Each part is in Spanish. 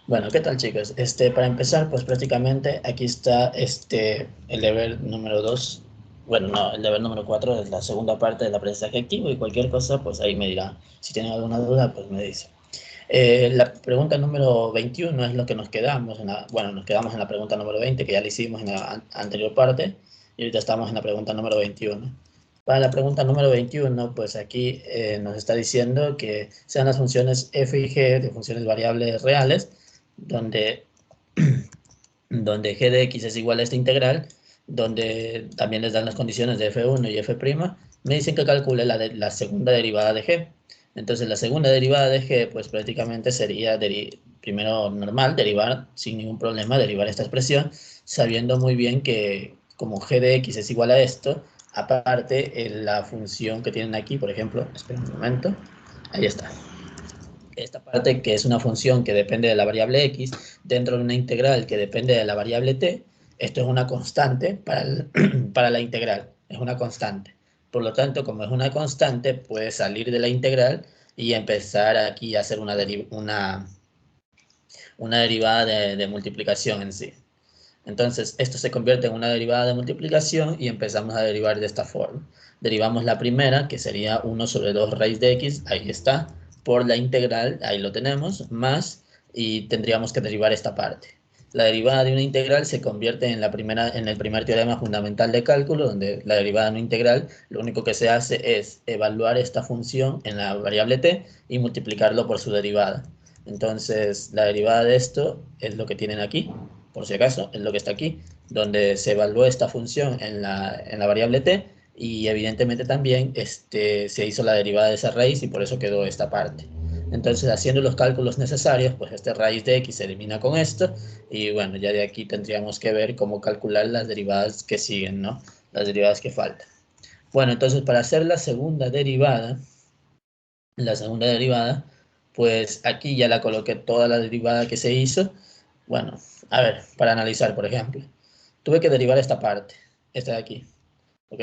Bueno, ¿qué tal, chicos? Para empezar, pues prácticamente aquí está el deber número 2. Bueno, no, el deber número 4 es la segunda parte del aprendizaje activo y cualquier cosa, pues ahí me dirá. Si tienen alguna duda, pues me dice. La pregunta número 21 es lo que nos quedamos. Bueno, nos quedamos en la pregunta número 20, que ya la hicimos en la anterior parte, y ahorita estamos en la pregunta número 21. Para la pregunta número 21, pues aquí nos está diciendo que sean las funciones f y g de funciones variables reales, donde, donde g de x es igual a esta integral, donde también les dan las condiciones de f1 y f', me dicen que calcule la segunda derivada de g. Entonces la segunda derivada de g, pues prácticamente sería, primero normal, derivar sin ningún problema, derivar esta expresión, sabiendo muy bien que como g de x es igual a esto, aparte la función que tienen aquí, por ejemplo, espera un momento, ahí está. Esta parte que es una función que depende de la variable x dentro de una integral que depende de la variable t, esto es una constante para la integral, es una constante. Por lo tanto, como es una constante, puede salir de la integral y empezar aquí a hacer una derivada de multiplicación en sí. Entonces, esto se convierte en una derivada de multiplicación y empezamos a derivar de esta forma. Derivamos la primera, que sería 1 sobre 2 raíz de x, ahí está, por la integral, ahí lo tenemos, más, y tendríamos que derivar esta parte. La derivada de una integral se convierte en el primer teorema fundamental de cálculo, donde la derivada de una integral, lo único que se hace es evaluar esta función en la variable t y multiplicarlo por su derivada. Entonces, la derivada de esto es lo que tienen aquí, por si acaso, es lo que está aquí, donde se evaluó esta función en la variable t y evidentemente también se hizo la derivada de esa raíz y por eso quedó esta parte. Entonces, haciendo los cálculos necesarios, pues esta raíz de x se elimina con esto y bueno, ya de aquí tendríamos que ver cómo calcular las derivadas que siguen, ¿no? Las derivadas que faltan. Bueno, entonces para hacer la segunda derivada, pues aquí ya la coloqué toda la derivada que se hizo. Bueno, a ver, para analizar, por ejemplo, tuve que derivar esta parte, esta de aquí, ¿ok?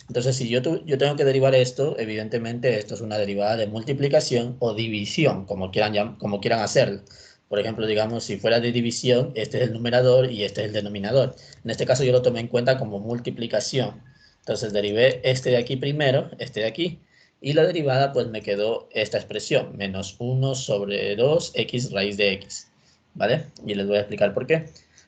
Entonces, si yo tengo que derivar esto, evidentemente esto es una derivada de multiplicación o división, como quieran hacerlo. Por ejemplo, digamos, si fuera de división, este es el numerador y este es el denominador. En este caso yo lo tomé en cuenta como multiplicación. Entonces derivé este de aquí primero, este de aquí, y la derivada pues me quedó esta expresión, menos 1 sobre 2x raíz de x, ¿vale? Y les voy a explicar por qué.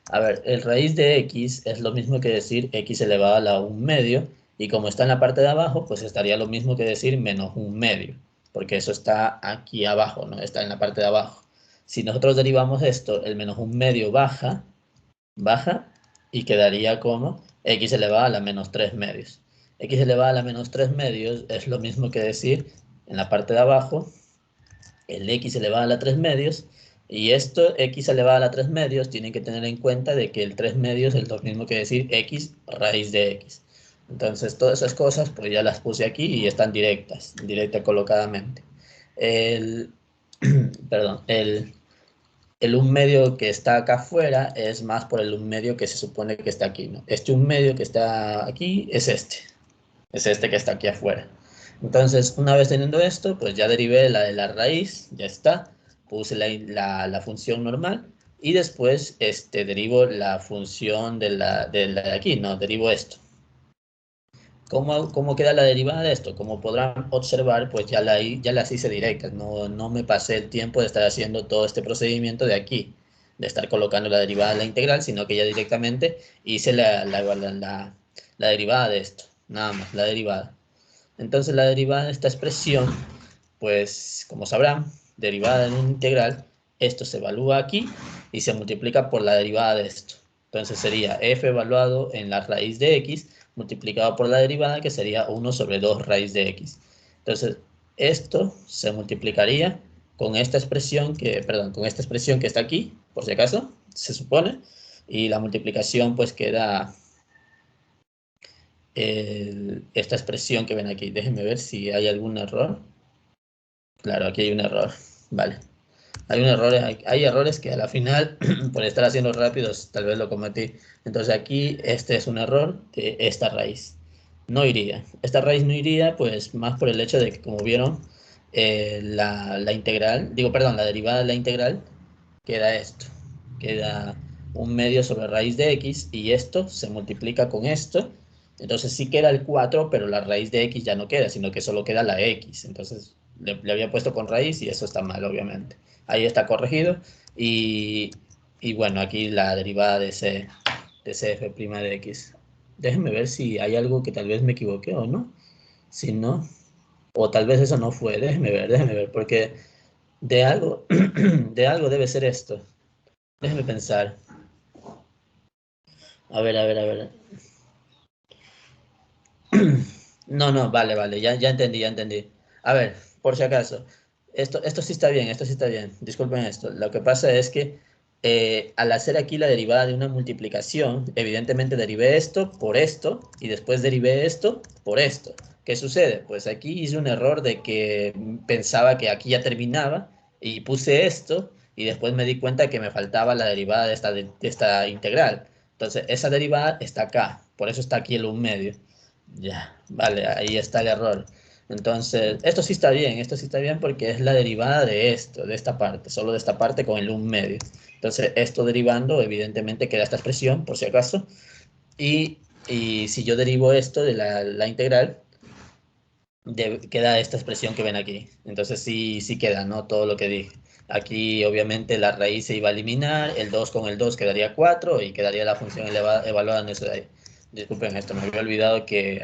A ver, el raíz de x es lo mismo que decir x elevado a la 1 medio, y como está en la parte de abajo, pues estaría lo mismo que decir menos 1 medio, porque eso está aquí abajo, ¿no? Está en la parte de abajo. Si nosotros derivamos esto, el menos 1 medio baja, y quedaría como x elevado a la menos 3 medios. X elevado a la menos 3 medios es lo mismo que decir en la parte de abajo, el x elevado a la 3 medios, y esto, x elevado a la 3 medios, tienen que tener en cuenta de que el 3 medios es lo mismo que decir x raíz de x. Entonces, todas esas cosas, pues ya las puse aquí y están directas colocadamente. El, perdón, el 1 medio que está acá afuera es más por el 1 medio que se supone que está aquí, ¿no? Este 1 medio que está aquí es este que está aquí afuera. Entonces, una vez teniendo esto, pues ya derivé la de la raíz, ya está, puse la función normal y después derivo la función de aquí, ¿no? Derivo esto. ¿Cómo queda la derivada de esto? Como podrán observar, pues ya las hice directas, no me pasé el tiempo de estar haciendo todo este procedimiento de aquí, de estar colocando la derivada de la integral, sino que ya directamente hice la derivada de esto, nada más, la derivada. Entonces la derivada de esta expresión, pues como sabrán, derivada en una integral, esto se evalúa aquí y se multiplica por la derivada de esto. Entonces sería f evaluado en la raíz de x multiplicado por la derivada, que sería 1 sobre 2 raíz de x. Entonces esto se multiplicaría con esta expresión con esta expresión que está aquí, por si acaso, se supone, y la multiplicación pues queda esta expresión que ven aquí. Déjenme ver si hay algún error. Claro, aquí hay un error. Vale. Hay errores que a la final, por estar haciendo rápidos, tal vez lo cometí. Entonces aquí este es un error de esta raíz. No iría. Esta raíz no iría, pues más por el hecho de que, como vieron, la integral, digo, perdón, la derivada de la integral, queda esto. Queda un medio sobre raíz de x y esto se multiplica con esto. Entonces sí queda el 4, pero la raíz de x ya no queda, sino que solo queda la x. Entonces le había puesto con raíz y eso está mal, obviamente. Ahí está corregido. Y, y bueno, aquí la derivada de cf' de x. Déjenme ver si hay algo que tal vez me equivoqué o no. Si no, o tal vez eso no fue. Déjenme ver, porque de algo, de algo debe ser esto. Déjenme pensar. A ver, a ver, a ver. No, no, vale, vale, ya entendí, ya entendí. A ver, por si acaso, esto sí está bien, esto sí está bien. Disculpen esto. Lo que pasa es que al hacer aquí la derivada de una multiplicación, evidentemente derivé esto y después derivé esto por esto. ¿Qué sucede? Pues aquí hice un error de que pensaba que aquí ya terminaba y puse esto y después me di cuenta que me faltaba la derivada de esta integral. Entonces, esa derivada está acá, por eso está aquí el 1 medio. Ya, vale, ahí está el error. Entonces, esto sí está bien porque es la derivada de esto, de esta parte, solo de esta parte con el 1 medio. Entonces, esto derivando, evidentemente queda esta expresión, por si acaso. Y, y si yo derivo esto de la integral, queda esta expresión que ven aquí. Entonces, sí queda, ¿no? Todo lo que dije. Aquí, obviamente, la raíz se iba a eliminar, el 2 con el 2 quedaría 4 y quedaría la función evaluada en eso de ahí. Disculpen esto, me había olvidado que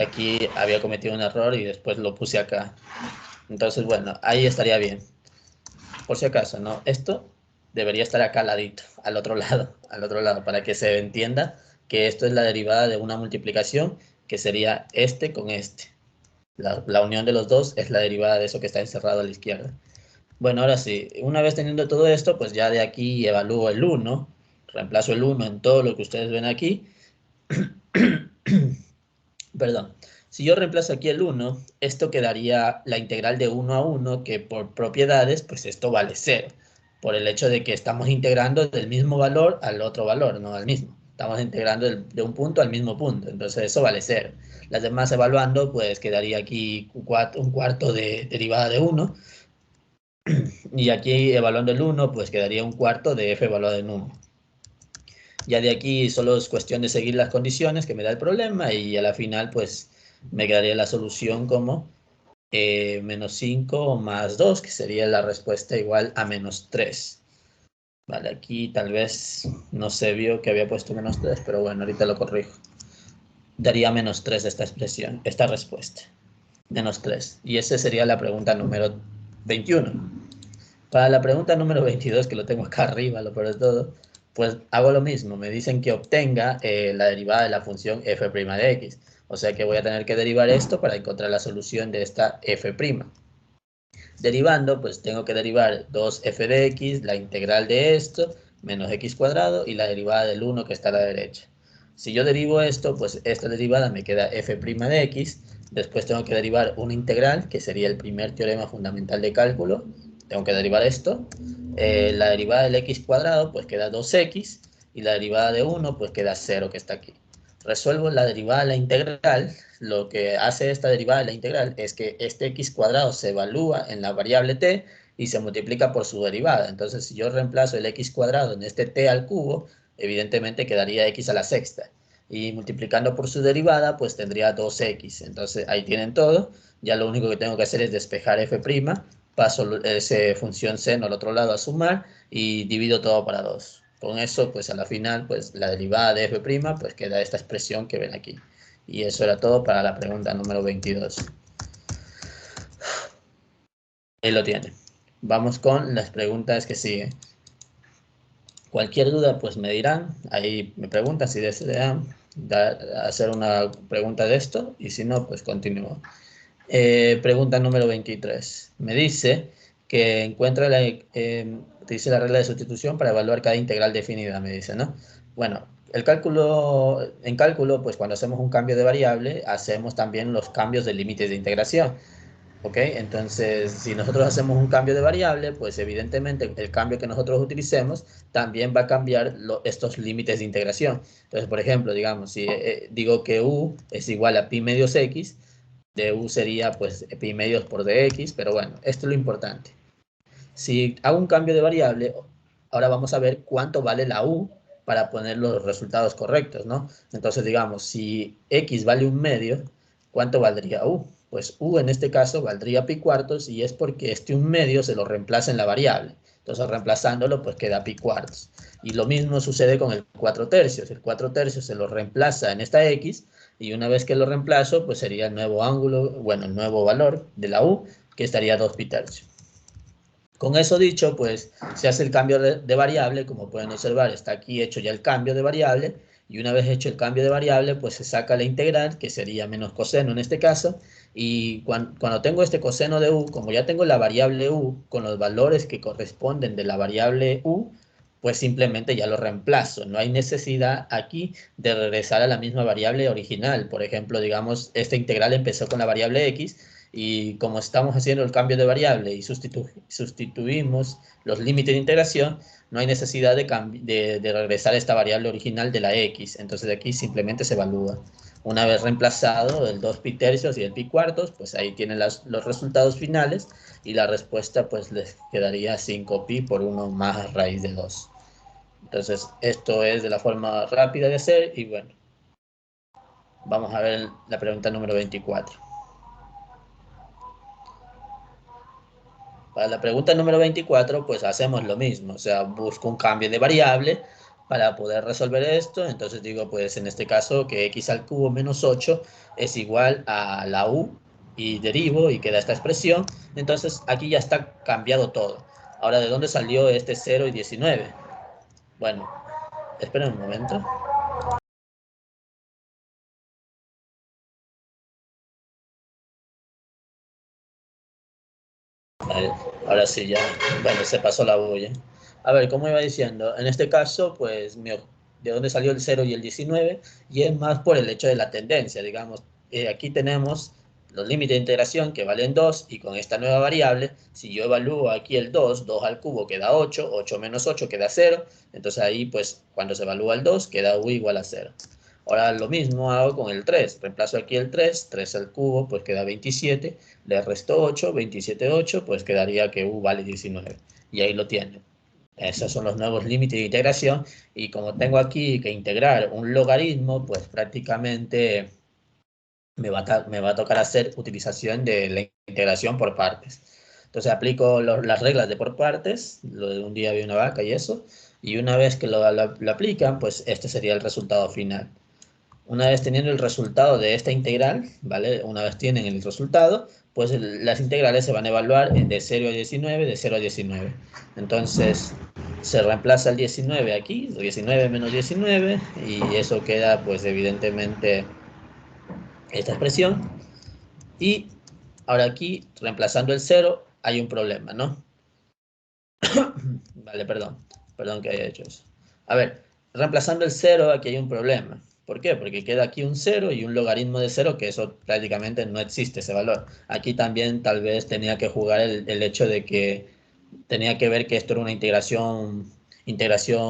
aquí había cometido un error y después lo puse acá. Entonces, bueno, ahí estaría bien. Por si acaso, ¿no? Esto debería estar acá al ladito, al otro lado, para que se entienda que esto es la derivada de una multiplicación, que sería este con este. La unión de los dos es la derivada de eso que está encerrado a la izquierda. Bueno, ahora sí, una vez teniendo todo esto, pues ya de aquí evalúo el 1, reemplazo el 1 en todo lo que ustedes ven aquí. Perdón. Si yo reemplazo aquí el 1, esto quedaría la integral de 1 a 1, que por propiedades, pues esto vale 0, por el hecho de que estamos integrando del mismo valor al otro valor, no al mismo. Estamos integrando de un punto al mismo punto, entonces eso vale 0. Las demás evaluando, pues quedaría aquí un cuarto de derivada de 1, y aquí evaluando el 1, pues quedaría un cuarto de f evaluado en 1. Ya de aquí solo es cuestión de seguir las condiciones que me da el problema y a la final pues me quedaría la solución como menos 5 más 2, que sería la respuesta igual a menos 3. Vale, aquí tal vez no se vio que había puesto menos 3, pero bueno, ahorita lo corrijo. Daría menos 3 esta expresión, esta respuesta. Menos 3. Y esa sería la pregunta número 21. Para la pregunta número 22, que lo tengo acá arriba, lo peor de todo, pues hago lo mismo. Me dicen que obtenga la derivada de la función f' de x. O sea que voy a tener que derivar esto para encontrar la solución de esta f'. Derivando, pues tengo que derivar 2f de x, la integral de esto, menos x cuadrado, y la derivada del 1 que está a la derecha. Si yo derivo esto, pues esta derivada me queda f' de x. Después tengo que derivar una integral, que sería el primer teorema fundamental de cálculo. Tengo que derivar esto. La derivada del x cuadrado, pues queda 2x. Y la derivada de 1, pues queda 0, que está aquí. Resuelvo la derivada de la integral. Lo que hace esta derivada de la integral es que este x cuadrado se evalúa en la variable t y se multiplica por su derivada. Entonces, si yo reemplazo el x cuadrado en este t al cubo, evidentemente quedaría x a la sexta. Y multiplicando por su derivada, pues tendría 2x. Entonces, ahí tienen todo. Ya lo único que tengo que hacer es despejar f', paso esa función seno al otro lado a sumar y divido todo para 2. Con eso, pues a la final, pues la derivada de f', pues queda esta expresión que ven aquí. Y eso era todo para la pregunta número 22. Ahí lo tienen. Vamos con las preguntas que siguen. Cualquier duda, pues me dirán. Ahí me preguntan si desean hacer una pregunta de esto. Y si no, pues continúo. Pregunta número 23. Me dice que encuentra dice la regla de sustitución para evaluar cada integral definida, me dice, ¿no? Bueno, en cálculo, pues cuando hacemos un cambio de variable, hacemos también los cambios de límites de integración. ¿Ok? Entonces, si nosotros hacemos un cambio de variable, pues evidentemente el cambio que nosotros utilicemos también va a cambiar estos límites de integración. Entonces, por ejemplo, digamos, si digo que u es igual a pi medios x, de u sería pues pi medios por dx, pero bueno, esto es lo importante. Si hago un cambio de variable, ahora vamos a ver cuánto vale la u para poner los resultados correctos, ¿no? Entonces, digamos, si x vale 1/2, ¿cuánto valdría u? Pues u en este caso valdría pi cuartos y es porque este 1/2 se lo reemplaza en la variable. Entonces, reemplazándolo, pues queda pi cuartos. Y lo mismo sucede con el 4/3. El 4/3 se lo reemplaza en esta x y una vez que lo reemplazo, pues sería el nuevo ángulo, bueno, el nuevo valor de la u, que estaría 2π3. Con eso dicho, pues se hace el cambio de variable, como pueden observar, está aquí hecho ya el cambio de variable, y una vez hecho el cambio de variable, pues se saca la integral, que sería menos coseno en este caso, y cuando tengo este coseno de u, como ya tengo la variable u con los valores que corresponden de la variable u, pues simplemente ya lo reemplazo. No hay necesidad aquí de regresar a la misma variable original. Por ejemplo, digamos, esta integral empezó con la variable x, y como estamos haciendo el cambio de variable y sustituimos los límites de integración, no hay necesidad de regresar a esta variable original de la x. Entonces aquí simplemente se evalúa. Una vez reemplazado el 2π3 y el pi cuartos, pues ahí tienen los resultados finales, y la respuesta pues les quedaría 5pi por 1 más raíz de 2. Entonces esto es de la forma rápida de hacer, y bueno, vamos a ver la pregunta número 24. Para la pregunta número 24, pues hacemos lo mismo, o sea, busco un cambio de variable para poder resolver esto. Entonces digo, pues en este caso que x al cubo menos 8 es igual a la u, y derivo y queda esta expresión. Entonces aquí ya está cambiado todo. Ahora, ¿de dónde salió este 0 y 19? Bueno, esperen un momento. Vale, ahora sí ya, bueno, se pasó la bulla. A ver, como iba diciendo, en este caso, pues, de dónde salió el 0 y el 19, y es más por el hecho de la tendencia, digamos. Aquí tenemos los límites de integración que valen 2, y con esta nueva variable, si yo evalúo aquí el 2, 2 al cubo queda 8, 8 menos 8 queda 0, entonces ahí, pues, cuando se evalúa el 2, queda u igual a 0. Ahora lo mismo hago con el 3, reemplazo aquí el 3, 3 al cubo, pues queda 27, le resto 8, 27, 8, pues quedaría que u vale 19. Y ahí lo tienen. Esos son los nuevos límites de integración, y como tengo aquí que integrar un logaritmo, pues prácticamente me va a tocar hacer utilización de la integración por partes. Entonces aplico las reglas de por partes, lo de un día vi una vaca y eso, y una vez que lo aplican, pues este sería el resultado final. Una vez teniendo el resultado de esta integral, ¿vale? Una vez tienen el resultado, pues las integrales se van a evaluar de 0 a 19, de 0 a 19. Entonces, se reemplaza el 19 aquí, 19 menos 19, y eso queda, pues, evidentemente, esta expresión. Y ahora aquí, reemplazando el 0, hay un problema, ¿no? Vale, perdón que haya hecho eso. A ver, reemplazando el 0, aquí hay un problema. ¿Por qué? Porque queda aquí un 0 y un logaritmo de 0, que eso prácticamente no existe, ese valor. Aquí también tal vez tenía que jugar el hecho de que tenía que ver que esto era una integración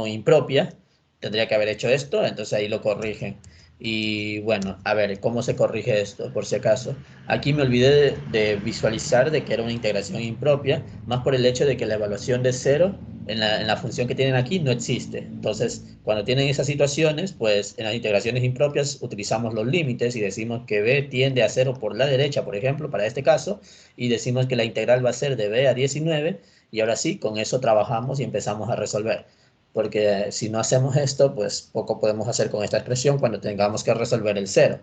impropia. Tendría que haber hecho esto, entonces ahí lo corrigen. Y bueno, a ver, ¿cómo se corrige esto? Por si acaso. Aquí me olvidé de visualizar de que era una integración impropia, más por el hecho de que la evaluación de 0 en la función que tienen aquí no existe. Entonces, cuando tienen esas situaciones, pues en las integraciones impropias utilizamos los límites y decimos que b tiende a 0 por la derecha, por ejemplo, para este caso, y decimos que la integral va a ser de b a 19, y ahora sí, con eso trabajamos y empezamos a resolver. Porque si no hacemos esto, pues poco podemos hacer con esta expresión cuando tengamos que resolver el 0.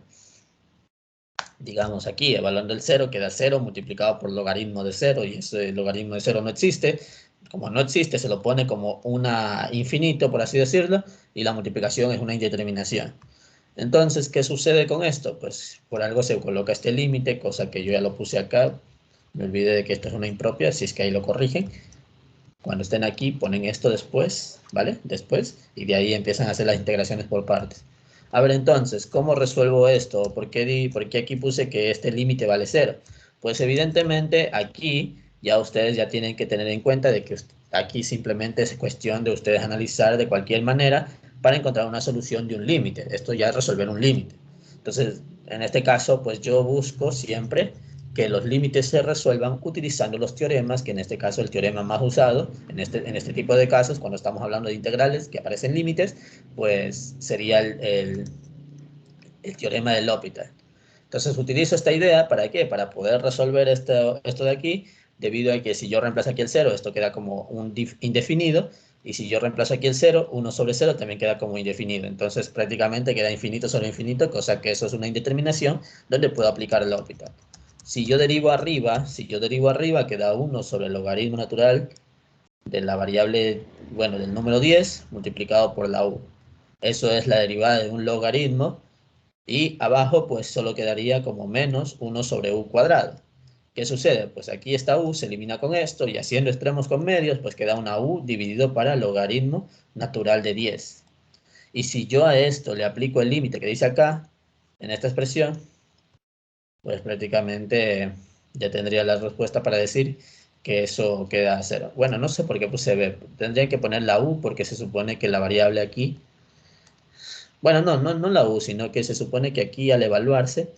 Digamos aquí, evaluando el 0, queda 0 multiplicado por logaritmo de 0, y ese logaritmo de 0 no existe. Como no existe, se lo pone como una infinito, por así decirlo, y la multiplicación es una indeterminación. Entonces, ¿qué sucede con esto? Pues por algo se coloca este límite, cosa que yo ya lo puse acá. Me olvidé de que esto es una impropia, si es que ahí lo corrigen. Cuando estén aquí, ponen esto después, ¿vale? Después, y de ahí empiezan a hacer las integraciones por partes. A ver, entonces, ¿cómo resuelvo esto? ¿Por qué aquí puse que este límite vale 0? Pues evidentemente aquí ya ustedes ya tienen que tener en cuenta de que aquí simplemente es cuestión de ustedes analizar de cualquier manera para encontrar una solución de un límite. Esto ya es resolver un límite. Entonces, En este caso, pues yo busco siempre que los límites se resuelvan utilizando los teoremas, que en este caso el teorema más usado, en este tipo de casos, cuando estamos hablando de integrales que aparecen límites, pues sería el teorema de L'Hopital. Entonces utilizo esta idea, ¿para qué? Para poder resolver esto de aquí, debido a que si yo reemplazo aquí el 0, esto queda como un indefinido, y si yo reemplazo aquí el 0, 1 sobre 0 también queda como indefinido. Entonces prácticamente queda infinito sobre infinito, cosa que eso es una indeterminación donde puedo aplicar el L'Hopital. Si yo derivo arriba, queda 1 sobre el logaritmo natural de la variable, bueno, del número 10 multiplicado por la u. Eso es la derivada de un logaritmo. Y abajo pues solo quedaría como menos 1 sobre u cuadrado. ¿Qué sucede? Pues aquí esta u se elimina con esto y haciendo extremos con medios pues queda una u dividido para el logaritmo natural de 10. Y si yo a esto le aplico el límite que dice acá, en esta expresión, pues prácticamente ya tendría la respuesta para decir que eso queda a 0. Bueno, no sé por qué puse b. Tendría que poner la u porque se supone que la variable aquí, bueno, no la u, sino que se supone que aquí al evaluarse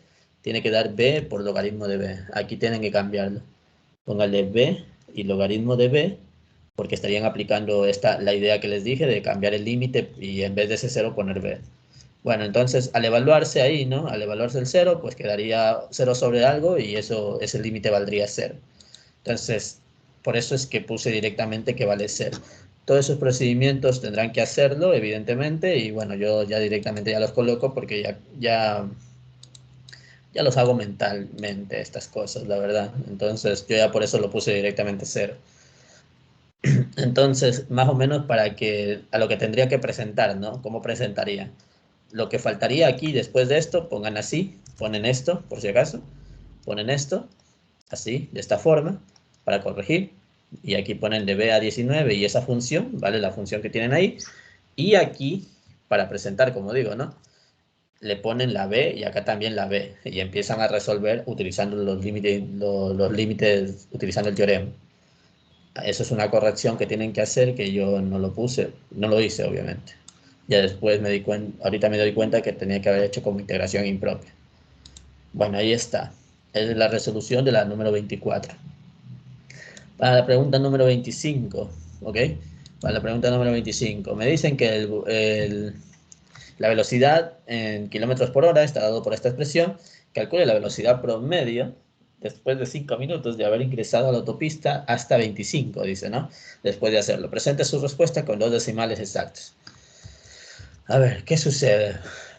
tiene que dar b por logaritmo de b. Aquí tienen que cambiarlo. Póngale b y logaritmo de b, porque estarían aplicando la idea que les dije de cambiar el límite y en vez de ese 0 poner b. Bueno, entonces al evaluarse ahí, ¿no? Al evaluarse el 0, pues quedaría 0 sobre algo y ese límite valdría 0. Entonces, por eso es que puse directamente que vale 0. Todos esos procedimientos tendrán que hacerlo, evidentemente, y bueno, yo ya directamente ya los coloco porque ya los hago mentalmente estas cosas, la verdad. Entonces, yo ya por eso lo puse directamente 0. Entonces, más o menos a lo que tendría que presentar, ¿no? ¿Cómo presentaría? Lo que faltaría aquí después de esto, pongan así, ponen esto, por si acaso, ponen esto, así, de esta forma, para corregir, y aquí ponen de b a 19 y esa función, ¿vale? La función que tienen ahí, y aquí, para presentar, como digo, ¿no? Le ponen la b y acá también la b, y empiezan a resolver utilizando los límites utilizando el teorema. Eso es una corrección que tienen que hacer, que yo no lo puse, no lo hice, obviamente. Ya después ahorita me doy cuenta que tenía que haber hecho como integración impropia. Bueno, ahí está. Es la resolución de la número 24. Para la pregunta número 25, ¿ok? Para la pregunta número 25, me dicen que la velocidad en kilómetros por hora está dado por esta expresión. Calcule la velocidad promedio después de 5 minutos de haber ingresado a la autopista hasta 25, dice, ¿no? Después de hacerlo. Presente su respuesta con 2 decimales exactos. A ver, ¿qué sucede?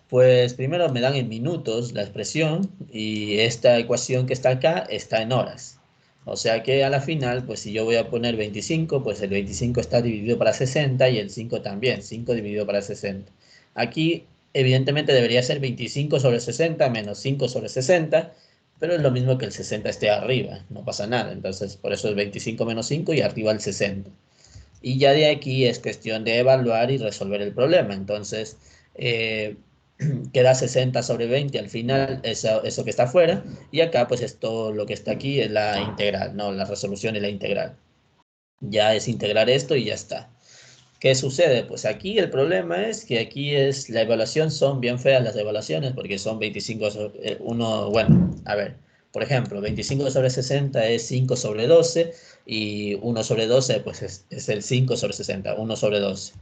Pues primero me dan en minutos la expresión y esta ecuación que está acá está en horas. O sea que a la final, pues si yo voy a poner 25, pues el 25 está dividido para 60 y el 5 también, 5 dividido para 60. Aquí evidentemente debería ser 25 sobre 60 menos 5 sobre 60, pero es lo mismo que el 60 esté arriba, no pasa nada. Entonces por eso es 25 menos 5 y arriba el 60. Y ya de aquí es cuestión de evaluar y resolver el problema. Entonces, eh, queda 60 sobre 20 al final, eso que está afuera, y acá pues esto, lo que está aquí es la integral, no, la resolución y la integral. Ya es integrar esto y ya está. ¿Qué sucede? Pues aquí el problema es que aquí la evaluación, son bien feas las evaluaciones, porque son 25 sobre, bueno, a ver, por ejemplo, 25 sobre 60 es 5 sobre 12, y 1 sobre 12 pues es el 5 sobre 60, 1 sobre 12.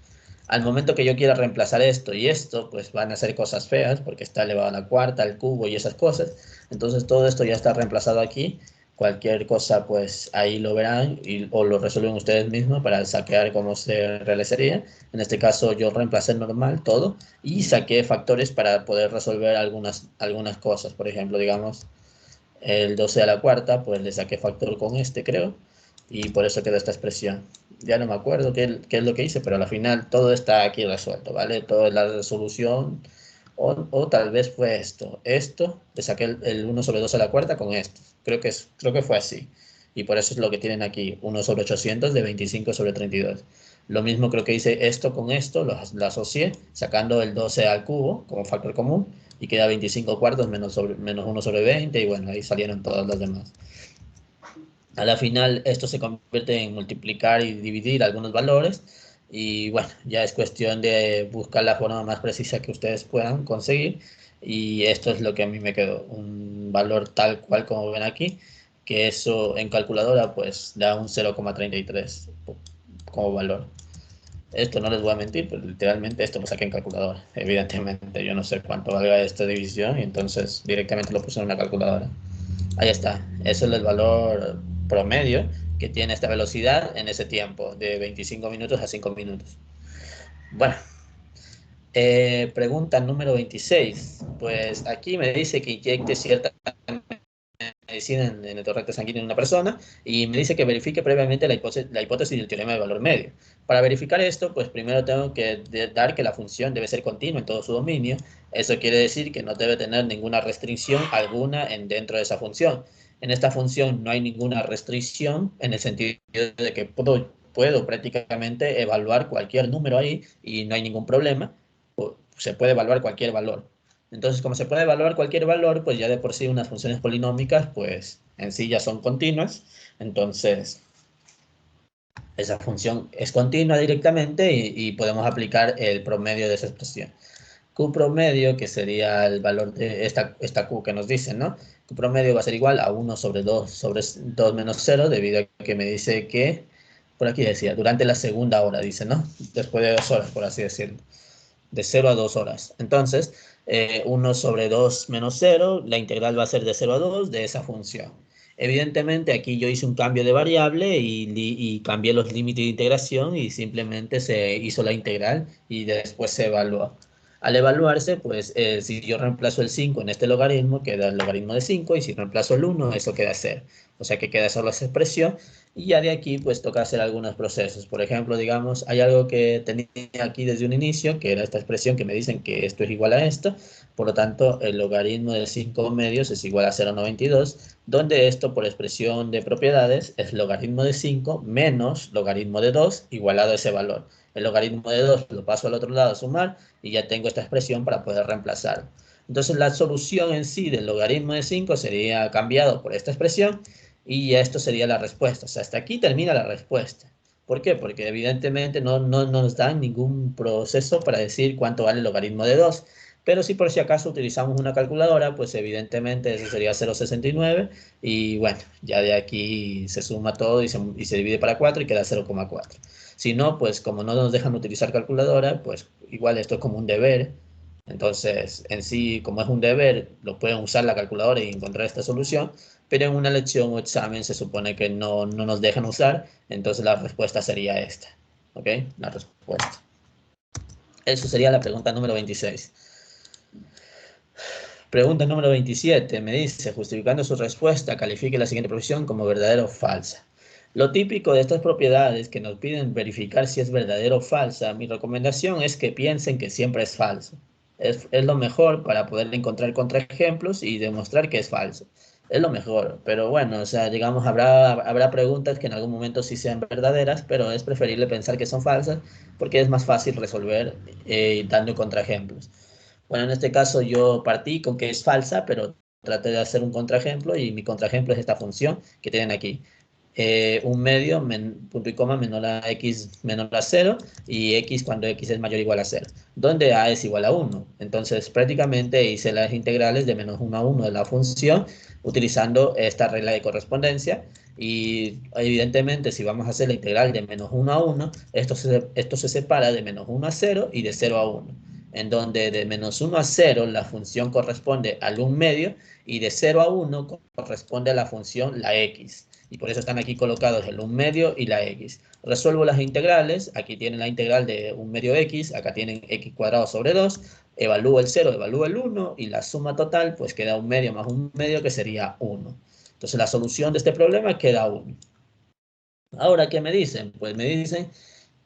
Al momento que yo quiera reemplazar esto y esto, pues van a ser cosas feas, porque está elevado a la cuarta, al cubo y esas cosas. Entonces todo esto ya está reemplazado aquí. Cualquier cosa, pues ahí lo verán o lo resuelven ustedes mismos para sacar cómo se realizaría. En este caso yo reemplacé normal todo y saqué factores para poder resolver algunas cosas. Por ejemplo, digamos, el 12 a la cuarta, pues le saqué factor con este, creo, y por eso quedó esta expresión. Ya no me acuerdo qué es lo que hice, pero al final todo está aquí resuelto, ¿vale? Todo es la resolución, o tal vez fue esto, le saqué el 1 sobre 2 a la cuarta con esto. Creo que fue así. Y por eso es lo que tienen aquí, 1 sobre 800 de 25 sobre 32. Lo mismo creo que hice esto con esto, lo asocié, sacando el 12 al cubo como factor común, y queda 25 cuartos menos 1 sobre 20, y bueno, ahí salieron todos los demás. A la final esto se convierte en multiplicar y dividir algunos valores, y bueno, ya es cuestión de buscar la forma más precisa que ustedes puedan conseguir, y esto es lo que a mí me quedó, un valor tal cual como ven aquí, que eso en calculadora pues da un 0,33 como valor. Esto no les voy a mentir, pero literalmente esto lo saqué en calculadora. Evidentemente yo no sé cuánto valga esta división y entonces directamente lo puse en una calculadora. Ahí está, eso es el valor promedio que tiene esta velocidad en ese tiempo, de 25 minutos a 5 minutos. Bueno, pregunta número 26. Pues aquí me dice que inyecte cierta medicina en el torrente sanguíneo de una persona y me dice que verifique previamente la hipótesis del teorema de valor medio. Para verificar esto, pues primero tengo que dar que la función debe ser continua en todo su dominio. Eso quiere decir que no debe tener ninguna restricción alguna dentro de esa función. En esta función no hay ninguna restricción en el sentido de que puedo prácticamente evaluar cualquier número ahí y no hay ningún problema. Se puede evaluar cualquier valor. Entonces, como se puede evaluar cualquier valor, pues ya de por sí unas funciones polinómicas, pues en sí ya son continuas. Entonces, esa función es continua directamente y podemos aplicar el promedio de esa expresión. Q promedio, que sería el valor de esta Q que nos dicen, ¿no? Q promedio va a ser igual a 1 sobre 2 sobre 2 menos 0, debido a que me dice que, por aquí decía, durante la segunda hora, dice, ¿no? Después de 2 horas, por así decirlo, de 0 a 2 horas. Entonces, 1 sobre 2 menos 0, la integral va a ser de 0 a 2 de esa función. Evidentemente, aquí yo hice un cambio de variable y cambié los límites de integración y simplemente se hizo la integral y después se evaluó. Al evaluarse, pues si yo reemplazo el 5 en este logaritmo, queda el logaritmo de 5, y si reemplazo el 1, eso queda 0. O sea que queda solo esa expresión, y ya de aquí pues toca hacer algunos procesos. Por ejemplo, digamos, hay algo que tenía aquí desde un inicio, que era esta expresión que me dicen que esto es igual a esto, por lo tanto el logaritmo de 5 medios es igual a 0,92, donde esto por expresión de propiedades es logaritmo de 5 menos logaritmo de 2 igualado a ese valor. El logaritmo de 2 lo paso al otro lado a sumar y ya tengo esta expresión para poder reemplazar. Entonces la solución en sí del logaritmo de 5 sería cambiado por esta expresión y esto sería la respuesta. O sea, hasta aquí termina la respuesta. ¿Por qué? Porque evidentemente no nos dan ningún proceso para decir cuánto vale el logaritmo de 2. Pero si por si acaso utilizamos una calculadora, pues evidentemente eso sería 0,69 y bueno, ya de aquí se suma todo y se divide para 4 y queda 0,4. Si no, pues como no nos dejan utilizar calculadora, pues igual esto es como un deber. Entonces, en sí, como es un deber, lo pueden usar la calculadora y encontrar esta solución, pero en una lección o examen se supone que no nos dejan usar, entonces la respuesta sería esta. ¿Ok? La respuesta. Eso sería la pregunta número 26. Pregunta número 27. Me dice, justificando su respuesta, califique la siguiente profesión como verdadera o falsa. Lo típico de estas propiedades que nos piden verificar si es verdadero o falsa, mi recomendación es que piensen que siempre es falso. Es lo mejor para poder encontrar contraejemplos y demostrar que es falso. Es lo mejor, pero bueno, o sea, digamos, habrá preguntas que en algún momento sí sean verdaderas, pero es preferible pensar que son falsas porque es más fácil resolver dando contraejemplos. Bueno, en este caso yo partí con que es falsa, pero traté de hacer un contraejemplo y mi contraejemplo es esta función que tienen aquí. Un medio, punto y coma, menor a x menor a 0 y x cuando x es mayor o igual a 0, donde a es igual a 1. Entonces prácticamente hice las integrales de menos 1 a 1 de la función utilizando esta regla de correspondencia y evidentemente si vamos a hacer la integral de menos 1 a 1, esto se separa de menos 1 a 0 y de 0 a 1, en donde de menos 1 a 0 la función corresponde al 1 medio y de 0 a 1 corresponde a la función la x. Y por eso están aquí colocados el 1 medio y la x. Resuelvo las integrales, aquí tienen la integral de 1 medio x, acá tienen x cuadrado sobre 2, evalúo el 0, evalúo el 1 y la suma total pues queda 1 medio más 1 medio que sería 1. Entonces la solución de este problema queda 1. Ahora, ¿qué me dicen? Pues me dicen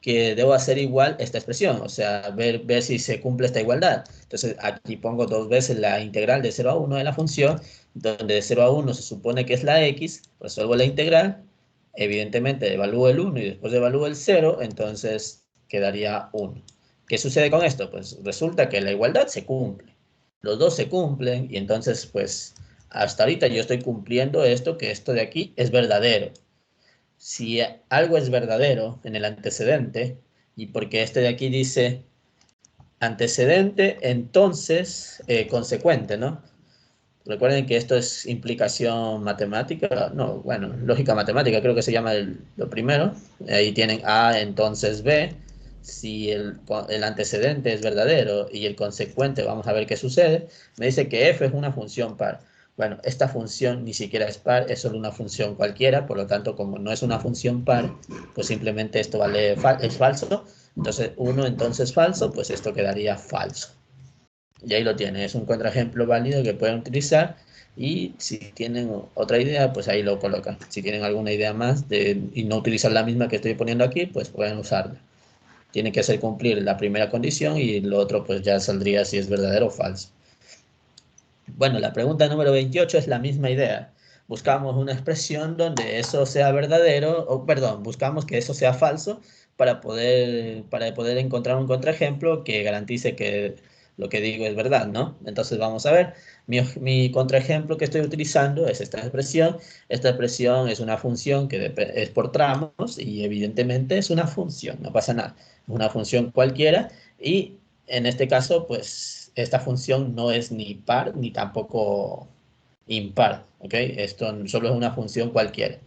que debo hacer igual esta expresión, o sea, ver si se cumple esta igualdad. Entonces, aquí pongo dos veces la integral de 0 a 1 de la función, donde de 0 a 1 se supone que es la x, resuelvo la integral, evidentemente evalúo el 1 y después evalúo el 0, entonces quedaría 1. ¿Qué sucede con esto? Pues resulta que la igualdad se cumple. Los dos se cumplen y entonces, pues, hasta ahorita yo estoy cumpliendo esto, que esto de aquí es verdadero. Si algo es verdadero en el antecedente, y porque este de aquí dice antecedente, entonces, consecuente, ¿no? Recuerden que esto es implicación matemática, no, bueno, lógica matemática, creo que se llama lo primero. Ahí tienen A, entonces B. Si el antecedente es verdadero y el consecuente, vamos a ver qué sucede. Me dice que f es una función par. Bueno, esta función ni siquiera es par, es solo una función cualquiera, por lo tanto, como no es una función par, pues simplemente esto es falso. Entonces, 1 entonces falso, pues esto quedaría falso. Y ahí lo tienen, es un contraejemplo válido que pueden utilizar, y si tienen otra idea, pues ahí lo colocan. Si tienen alguna idea más y no utilizan la misma que estoy poniendo aquí, pues pueden usarla. Tiene que hacer cumplir la primera condición y lo otro pues ya saldría si es verdadero o falso. Bueno, la pregunta número 28 es la misma idea. Buscamos una expresión donde eso sea verdadero, o perdón, buscamos que eso sea falso para poder encontrar un contraejemplo que garantice que lo que digo es verdad, ¿no? Entonces vamos a ver, mi contraejemplo que estoy utilizando es esta expresión. Esta expresión es una función que es por tramos y evidentemente es una función, no pasa nada. Es una función cualquiera y en este caso, pues, esta función no es ni par ni tampoco impar, ¿ok? Esto solo es una función cualquiera.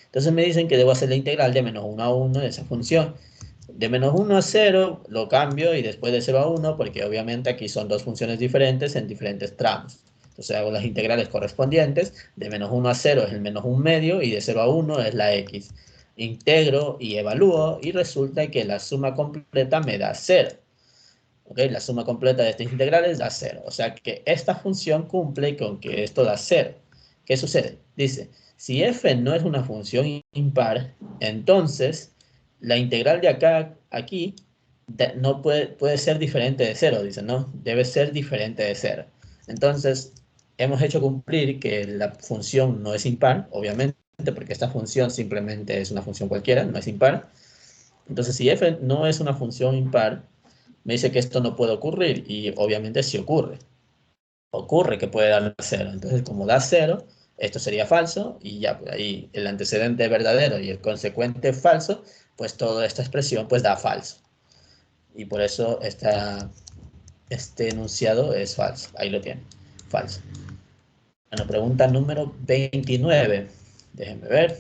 Entonces me dicen que debo hacer la integral de menos 1 a 1 de esa función. De menos 1 a 0 lo cambio y después de 0 a 1, porque obviamente aquí son dos funciones diferentes en diferentes tramos. Entonces hago las integrales correspondientes. De menos 1 a 0 es el menos 1 medio y de 0 a 1 es la x. Integro y evalúo y resulta que la suma completa me da 0. ¿Okay? La suma completa de estas integrales da 0. O sea que esta función cumple con que esto da 0. ¿Qué sucede? Dice, si f no es una función impar, entonces la integral de acá a aquí no puede ser diferente de 0, dice, ¿no? Debe ser diferente de 0. Entonces, hemos hecho cumplir que la función no es impar, obviamente, porque esta función simplemente es una función cualquiera, no es impar. Entonces, si f no es una función impar, me dice que esto no puede ocurrir y obviamente sí ocurre. Ocurre que puede dar 0. Entonces, como da 0, esto sería falso y ya, pues ahí el antecedente verdadero y el consecuente falso, pues toda esta expresión pues da falso. Y por eso este enunciado es falso. Ahí lo tienen, falso. Bueno, pregunta número 29. Déjenme ver.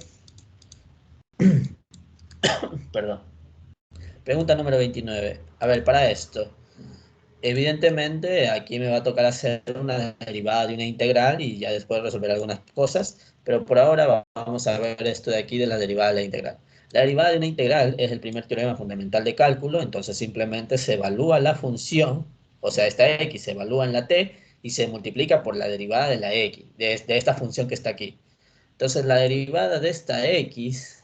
Perdón. Pregunta número 29. A ver, para esto. Evidentemente, aquí me va a tocar hacer una derivada de una integral y ya después resolver algunas cosas, pero por ahora vamos a ver esto de aquí de la derivada de la integral. La derivada de una integral es el primer teorema fundamental de cálculo, entonces simplemente se evalúa la función, o sea, esta x se evalúa en la t y se multiplica por la derivada de la x, de esta función que está aquí. Entonces la derivada de esta x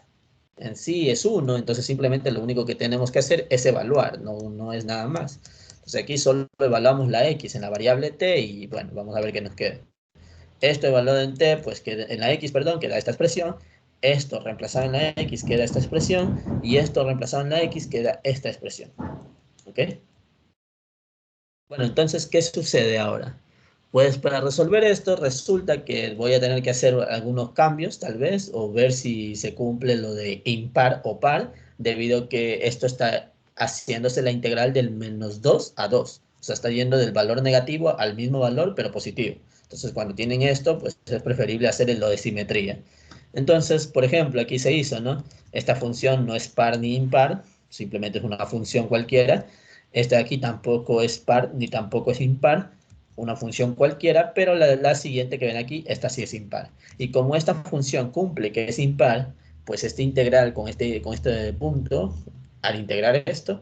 en sí es 1, entonces simplemente lo único que tenemos que hacer es evaluar, no es nada más. Entonces aquí solo evaluamos la x en la variable t y bueno, vamos a ver qué nos queda. Esto evaluado en t, pues en la x, perdón, queda esta expresión. Esto reemplazado en la x queda esta expresión y esto reemplazado en la x queda esta expresión. ¿Ok? Bueno, entonces, ¿qué sucede ahora? Pues para resolver esto resulta que voy a tener que hacer algunos cambios tal vez o ver si se cumple lo de impar o par debido a que esto está haciéndose la integral del menos 2 a 2. O sea, está yendo del valor negativo al mismo valor pero positivo. Entonces cuando tienen esto pues es preferible hacer lo de simetría. Entonces, por ejemplo, aquí se hizo, ¿no? Esta función no es par ni impar, simplemente es una función cualquiera. Esta de aquí tampoco es par ni tampoco es impar, una función cualquiera, pero la siguiente que ven aquí, esta sí es impar. Y como esta función cumple que es impar, pues este integral con este punto, al integrar esto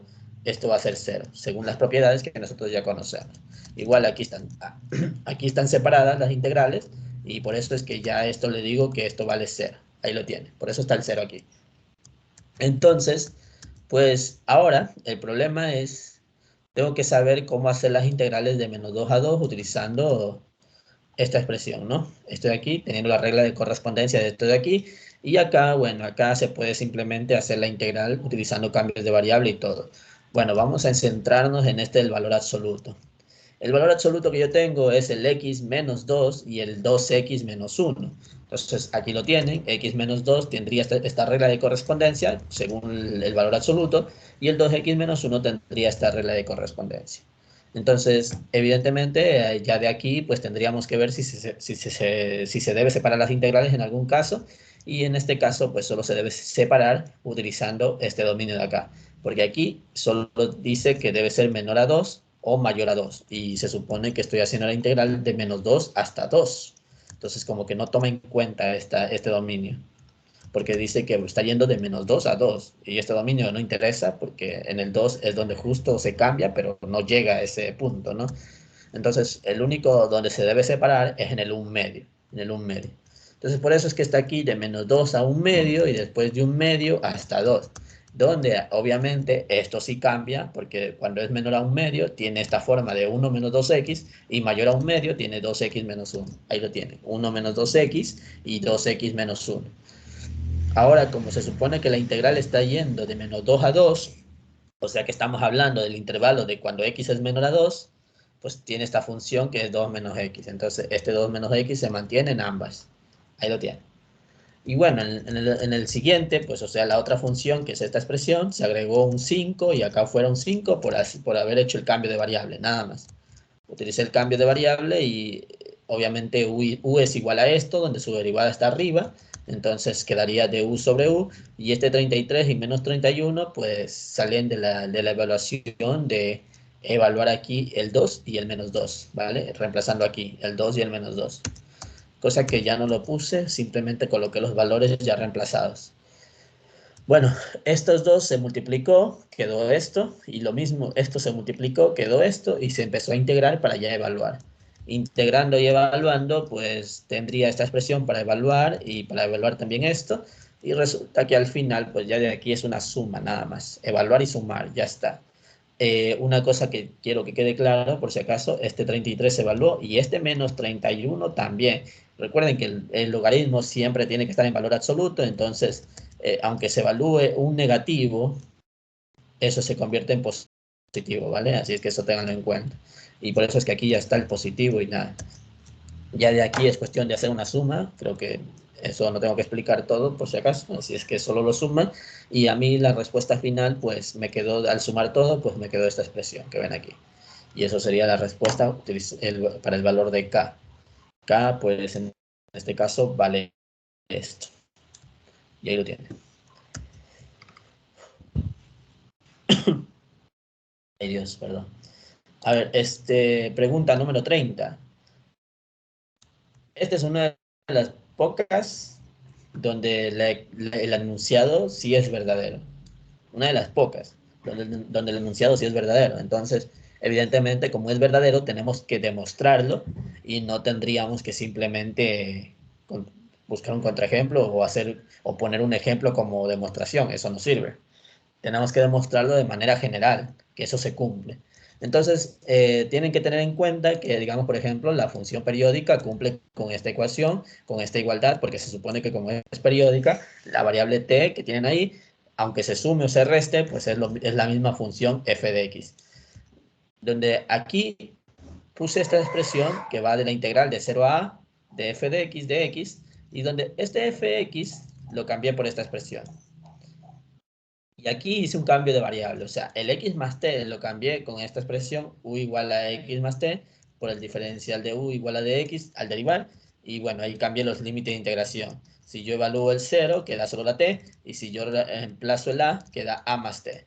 va a ser 0, según las propiedades que nosotros ya conocemos. Igual aquí están separadas las integrales, y por eso es que ya esto le digo que esto vale 0. Ahí lo tiene, por eso está el 0 aquí. Entonces, pues ahora el problema es, tengo que saber cómo hacer las integrales de menos 2 a 2 utilizando esta expresión, ¿no? Esto de aquí, teniendo la regla de correspondencia de esto de aquí, y acá, bueno, acá se puede simplemente hacer la integral utilizando cambios de variable y todo. Bueno, vamos a centrarnos en este del valor absoluto. El valor absoluto que yo tengo es el x menos 2 y el 2x menos 1. Entonces, aquí lo tienen, x menos 2 tendría esta regla de correspondencia según el valor absoluto y el 2x menos 1 tendría esta regla de correspondencia. Entonces, evidentemente, ya de aquí, pues tendríamos que ver si se debe separar las integrales en algún caso, y en este caso, pues solo se debe separar utilizando este dominio de acá, porque aquí solo dice que debe ser menor a 2 o mayor a 2, y se supone que estoy haciendo la integral de menos 2 hasta 2. Entonces, como que no toma en cuenta este dominio, porque dice que está yendo de menos 2 a 2, y este dominio no interesa porque en el 2 es donde justo se cambia, pero no llega a ese punto, ¿no? Entonces, el único donde se debe separar es en el 1 medio, en el 1 medio. Entonces, por eso es que está aquí de menos 2 a 1 medio y después de 1 medio hasta 2, donde obviamente esto sí cambia, porque cuando es menor a 1 medio tiene esta forma de 1 menos 2x, y mayor a 1 medio tiene 2x menos 1. Ahí lo tiene, 1 menos 2x y 2x menos 1. Ahora, como se supone que la integral está yendo de menos 2 a 2, o sea que estamos hablando del intervalo de cuando x es menor a 2, pues tiene esta función que es 2 menos x. Entonces, este 2 menos x se mantiene en ambas. Ahí lo tiene. Y bueno, en el siguiente, pues o sea, la otra función, que es esta expresión, se agregó un 5 y acá fuera un 5 por haber hecho el cambio de variable, nada más. Utilicé el cambio de variable y obviamente u es igual a esto, donde su derivada está arriba, entonces quedaría de u sobre u, y este 33 y menos 31 pues salen de la evaluación de evaluar aquí el 2 y el menos 2, ¿vale? Reemplazando aquí el 2 y el menos 2. Cosa que ya no lo puse, simplemente coloqué los valores ya reemplazados. Bueno, estos dos se multiplicó, quedó esto, y lo mismo, esto se multiplicó, quedó esto, y se empezó a integrar para ya evaluar. Integrando y evaluando, pues tendría esta expresión para evaluar y para evaluar también esto, y resulta que al final, pues ya de aquí es una suma nada más, evaluar y sumar, ya está. Una cosa que quiero que quede claro, por si acaso, este 33 se evaluó y este menos 31 también. Recuerden que el logaritmo siempre tiene que estar en valor absoluto, entonces, aunque se evalúe un negativo, eso se convierte en positivo, ¿vale? Así es que eso tenganlo en cuenta. Y por eso es que aquí ya está el positivo y nada. Ya de aquí es cuestión de hacer una suma, creo que eso no tengo que explicar todo por si acaso, así es que solo lo suman, y a mí la respuesta final pues me quedó, al sumar todo, pues me quedó esta expresión que ven aquí. Y eso sería la respuesta para el valor de k. K pues en este caso vale esto. Y ahí lo tienen. Ay Dios, perdón. A ver, pregunta número 30. Esta es una de las pocas donde el enunciado sí es verdadero. Una de las pocas, donde el enunciado sí es verdadero. Entonces, evidentemente, como es verdadero, tenemos que demostrarlo y no tendríamos que simplemente buscar un contraejemplo o poner un ejemplo como demostración. Eso no sirve. Tenemos que demostrarlo de manera general, que eso se cumple. Entonces, tienen que tener en cuenta que, digamos, por ejemplo, la función periódica cumple con esta ecuación, con esta igualdad, porque se supone que como es periódica, la variable t que tienen ahí, aunque se sume o se reste, pues es la misma función f de x. Donde aquí puse esta expresión que va de la integral de 0 a a de f de x, y donde este f de x lo cambié por esta expresión. Y aquí hice un cambio de variable, o sea, el x más t lo cambié con esta expresión u igual a x más t por el diferencial de u igual a de x al derivar, y bueno, ahí cambié los límites de integración. Si yo evalúo el 0, queda solo la t, y si yo reemplazo el a, queda a más t.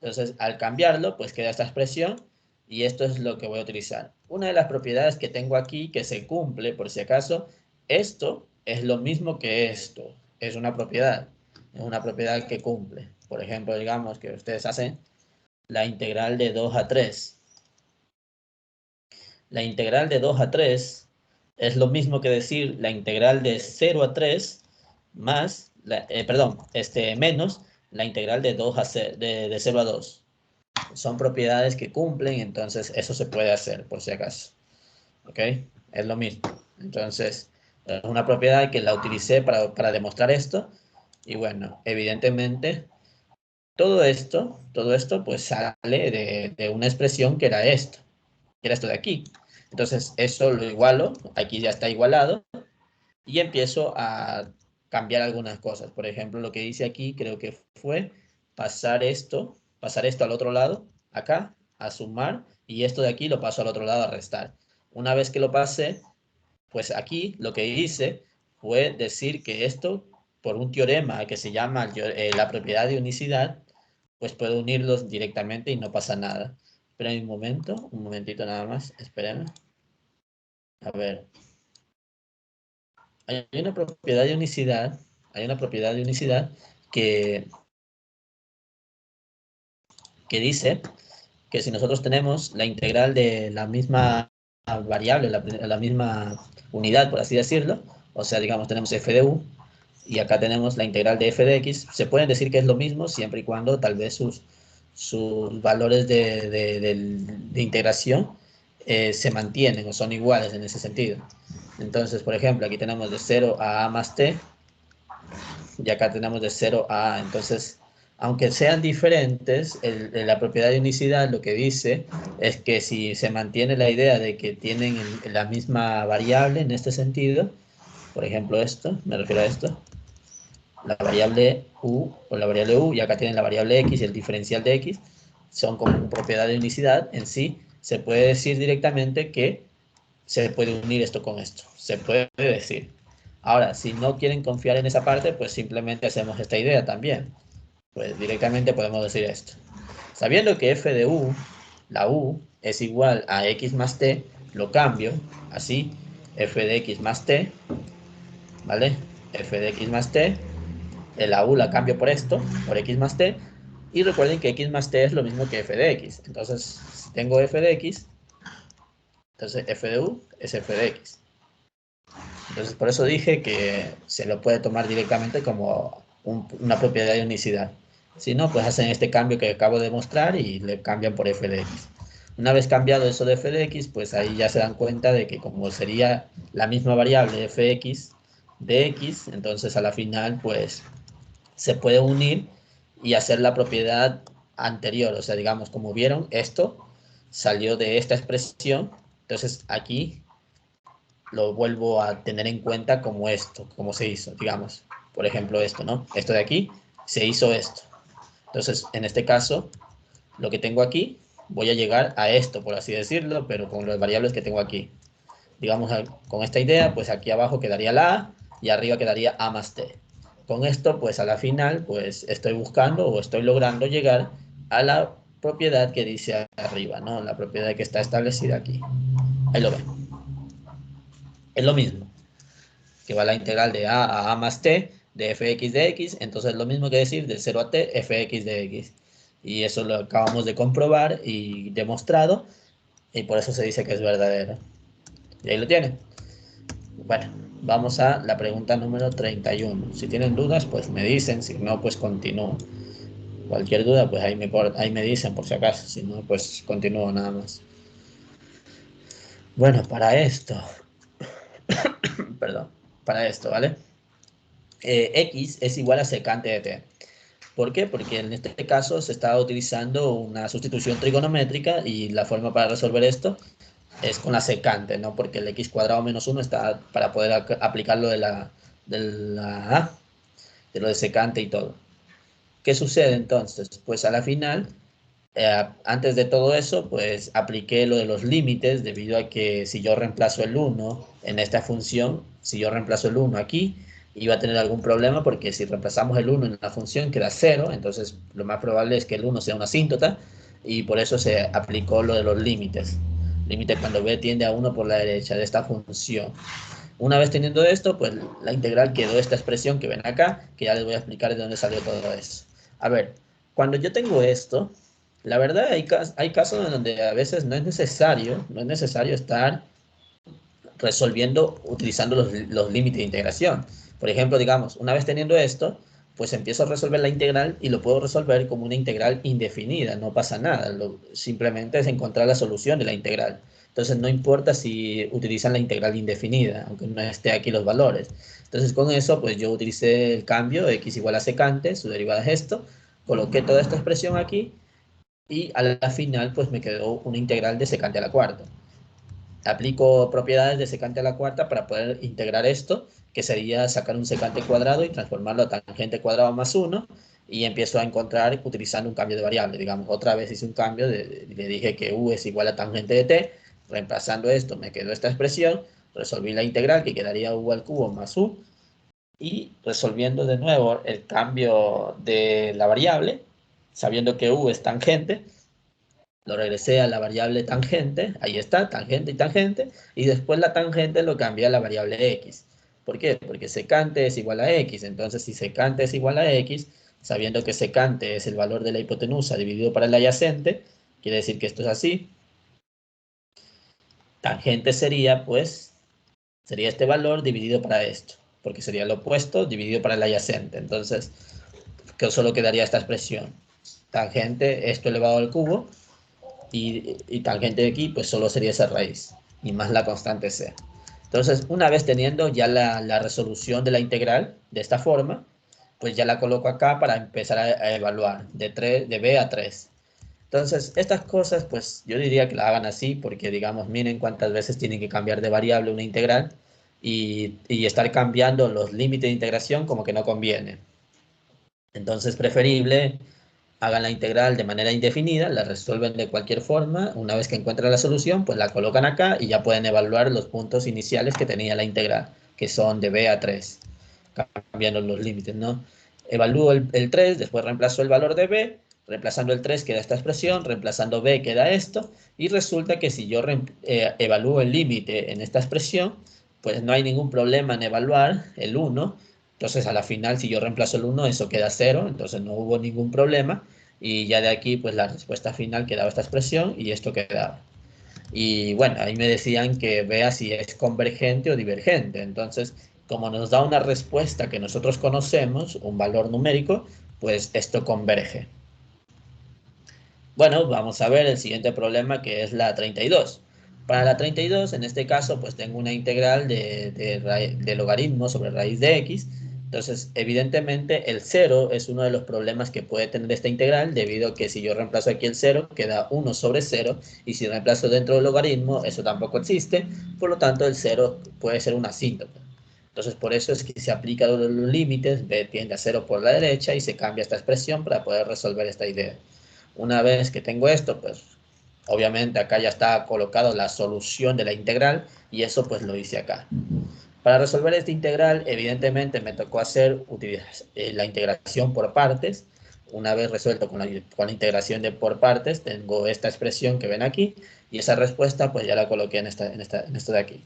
Entonces, al cambiarlo, pues queda esta expresión, y esto es lo que voy a utilizar. Una de las propiedades que tengo aquí, que se cumple, por si acaso, esto es lo mismo que esto, es una propiedad que cumple. Por ejemplo, digamos que ustedes hacen la integral de 2 a 3. La integral de 2 a 3 es lo mismo que decir la integral de 0 a 3 más, menos la integral de, 2 a 0, de 0 a 2. Son propiedades que cumplen, entonces eso se puede hacer, por si acaso. ¿Ok? Es lo mismo. Entonces, es una propiedad que la utilicé para demostrar esto. Y bueno, evidentemente, todo esto pues sale de una expresión que era esto de aquí. Entonces, eso lo igualo, aquí ya está igualado, y empiezo a cambiar algunas cosas. Por ejemplo, lo que hice aquí creo que fue pasar esto al otro lado, acá, a sumar y esto de aquí lo paso al otro lado a restar. Una vez que lo pasé, pues aquí lo que hice fue decir que esto, por un teorema que se llama la propiedad de unicidad, pues puedo unirlos directamente y no pasa nada. Espera un momentito nada más, espérenme. A ver. Hay una propiedad de unicidad, que, que dice que si nosotros tenemos la integral de la misma variable, la misma unidad, por así decirlo, o sea, digamos, tenemos f de u, y acá tenemos la integral de f de x, se pueden decir que es lo mismo siempre y cuando tal vez sus valores de integración se mantienen o son iguales en ese sentido. Entonces, por ejemplo, aquí tenemos de 0 a más t, y acá tenemos de 0 a A. Entonces, aunque sean diferentes, la propiedad de unicidad lo que dice es que si se mantiene la idea de que tienen la misma variable en este sentido, por ejemplo esto, me refiero a esto, la variable u o la variable u, y acá tienen la variable x y el diferencial de x, son como propiedad de unicidad en sí, se puede decir directamente que se puede unir esto con esto, se puede decir. Ahora, si no quieren confiar en esa parte, pues simplemente hacemos esta idea también. Pues directamente podemos decir esto. Sabiendo que f de u, la u, es igual a x más t, lo cambio así, f de x más t, ¿vale? F de x más t, la u la cambio por esto, por x más t, y recuerden que x más t es lo mismo que f de x. Entonces, si tengo f de x, entonces f de u es f de x. Entonces, por eso dije que se lo puede tomar directamente como una propiedad de unicidad. Si no, pues hacen este cambio que acabo de mostrar y le cambian por f de x. Una vez cambiado eso de f de x, pues ahí ya se dan cuenta de que como sería la misma variable fx de x, entonces a la final pues se puede unir y hacer la propiedad anterior. O sea, digamos, como vieron, esto salió de esta expresión. Entonces aquí lo vuelvo a tener en cuenta como esto, como se hizo, digamos. Por ejemplo, esto, ¿no? Esto de aquí, se hizo esto. Entonces, en este caso, lo que tengo aquí, voy a llegar a esto, por así decirlo, pero con las variables que tengo aquí. Digamos, con esta idea, pues aquí abajo quedaría la A y arriba quedaría A más T. Con esto, pues a la final, pues estoy buscando o estoy logrando llegar a la propiedad que dice arriba, ¿no? La propiedad que está establecida aquí. Ahí lo ven. Es lo mismo, que va la integral de a más t de fx de x, entonces es lo mismo que decir de 0 a t fx de x. Y eso lo acabamos de comprobar y demostrado, y por eso se dice que es verdadero. Y ahí lo tienen. Bueno, vamos a la pregunta número 31. Si tienen dudas, pues me dicen, si no, pues continúo. Cualquier duda, pues ahí me dicen por si acaso, si no, pues continúo nada más. Bueno, para esto, perdón, para esto, ¿vale? X es igual a secante de t. ¿Por qué? Porque en este caso se está utilizando una sustitución trigonométrica y la forma para resolver esto es con la secante, ¿no? Porque el x cuadrado menos 1 está para poder aplicar lo de lo de secante y todo. ¿Qué sucede entonces? Pues a la final, antes de todo eso, pues apliqué lo de los límites debido a que si yo reemplazo el 1 en esta función, si yo reemplazo el 1 aquí, iba a tener algún problema porque si reemplazamos el 1 en la función queda 0, entonces lo más probable es que el 1 sea una asíntota y por eso se aplicó lo de los límites. Límite cuando b tiende a 1 por la derecha de esta función. Una vez teniendo esto, pues la integral quedó esta expresión que ven acá, que ya les voy a explicar de dónde salió todo eso. A ver, cuando yo tengo esto, la verdad hay casos en donde a veces no es necesario estar resolviendo utilizando los límites de integración. Por ejemplo, digamos, una vez teniendo esto, pues empiezo a resolver la integral y lo puedo resolver como una integral indefinida, no pasa nada, simplemente es encontrar la solución de la integral. Entonces no importa si utilizan la integral indefinida, aunque no esté aquí los valores. Entonces con eso, pues yo utilicé el cambio, x igual a secante, su derivada es esto, coloqué toda esta expresión aquí y a la final pues me quedó una integral de secante a la cuarta. Aplico propiedades de secante a la cuarta para poder integrar esto, que sería sacar un secante cuadrado y transformarlo a tangente cuadrado más 1, y empiezo a encontrar utilizando un cambio de variable. Digamos, otra vez hice un cambio, le dije que u es igual a tangente de t, reemplazando esto me quedó esta expresión, resolví la integral que quedaría u al cubo más u, y resolviendo de nuevo el cambio de la variable, sabiendo que u es tangente, lo regresé a la variable tangente, ahí está, tangente y tangente, y después la tangente lo cambié a la variable x. ¿Por qué? Porque secante es igual a x, entonces si secante es igual a x, sabiendo que secante es el valor de la hipotenusa dividido para el adyacente, quiere decir que esto es así. Tangente sería, pues, sería este valor dividido para esto, porque sería lo opuesto dividido para el adyacente. Entonces, que solo quedaría esta expresión. Tangente, esto elevado al cubo, y tangente de aquí, pues solo sería esa raíz, y más la constante c. Entonces, una vez teniendo ya la resolución de la integral de esta forma, pues ya la coloco acá para empezar a evaluar de b a 3. Entonces, estas cosas, pues yo diría que la hagan así, porque digamos, miren cuántas veces tienen que cambiar de variable una integral, y estar cambiando los límites de integración como que no conviene. Entonces, preferible, hagan la integral de manera indefinida, la resuelven de cualquier forma, una vez que encuentran la solución, pues la colocan acá y ya pueden evaluar los puntos iniciales que tenía la integral, que son de b a 3, cambiando los límites, ¿no? Evalúo el 3, después reemplazo el valor de b, reemplazando el 3 queda esta expresión, reemplazando b queda esto, y resulta que si yo evalúo el límite en esta expresión, pues no hay ningún problema en evaluar el 1, entonces a la final si yo reemplazo el 1 eso queda 0, entonces no hubo ningún problema, y ya de aquí pues la respuesta final quedaba esta expresión y esto quedaba. Y bueno, ahí me decían que vea si es convergente o divergente. Entonces, como nos da una respuesta que nosotros conocemos, un valor numérico, pues esto converge. Bueno, vamos a ver el siguiente problema, que es la 32. Para la 32, en este caso, pues tengo una integral de logaritmo sobre raíz de x. Entonces, evidentemente, el 0 es uno de los problemas que puede tener esta integral, debido a que si yo reemplazo aquí el 0, queda 1 sobre 0, y si reemplazo dentro del logaritmo, eso tampoco existe, por lo tanto, el 0 puede ser una asíntota. Entonces, por eso es que se aplican los límites, b tiende a 0 por la derecha, y se cambia esta expresión para poder resolver esta idea. Una vez que tengo esto, pues obviamente acá ya está colocado la solución de la integral, y eso pues lo hice acá. Para resolver esta integral, evidentemente me tocó hacer la integración por partes. Una vez resuelto con la integración de por partes, tengo esta expresión que ven aquí, y esa respuesta pues ya la coloqué en esto de aquí.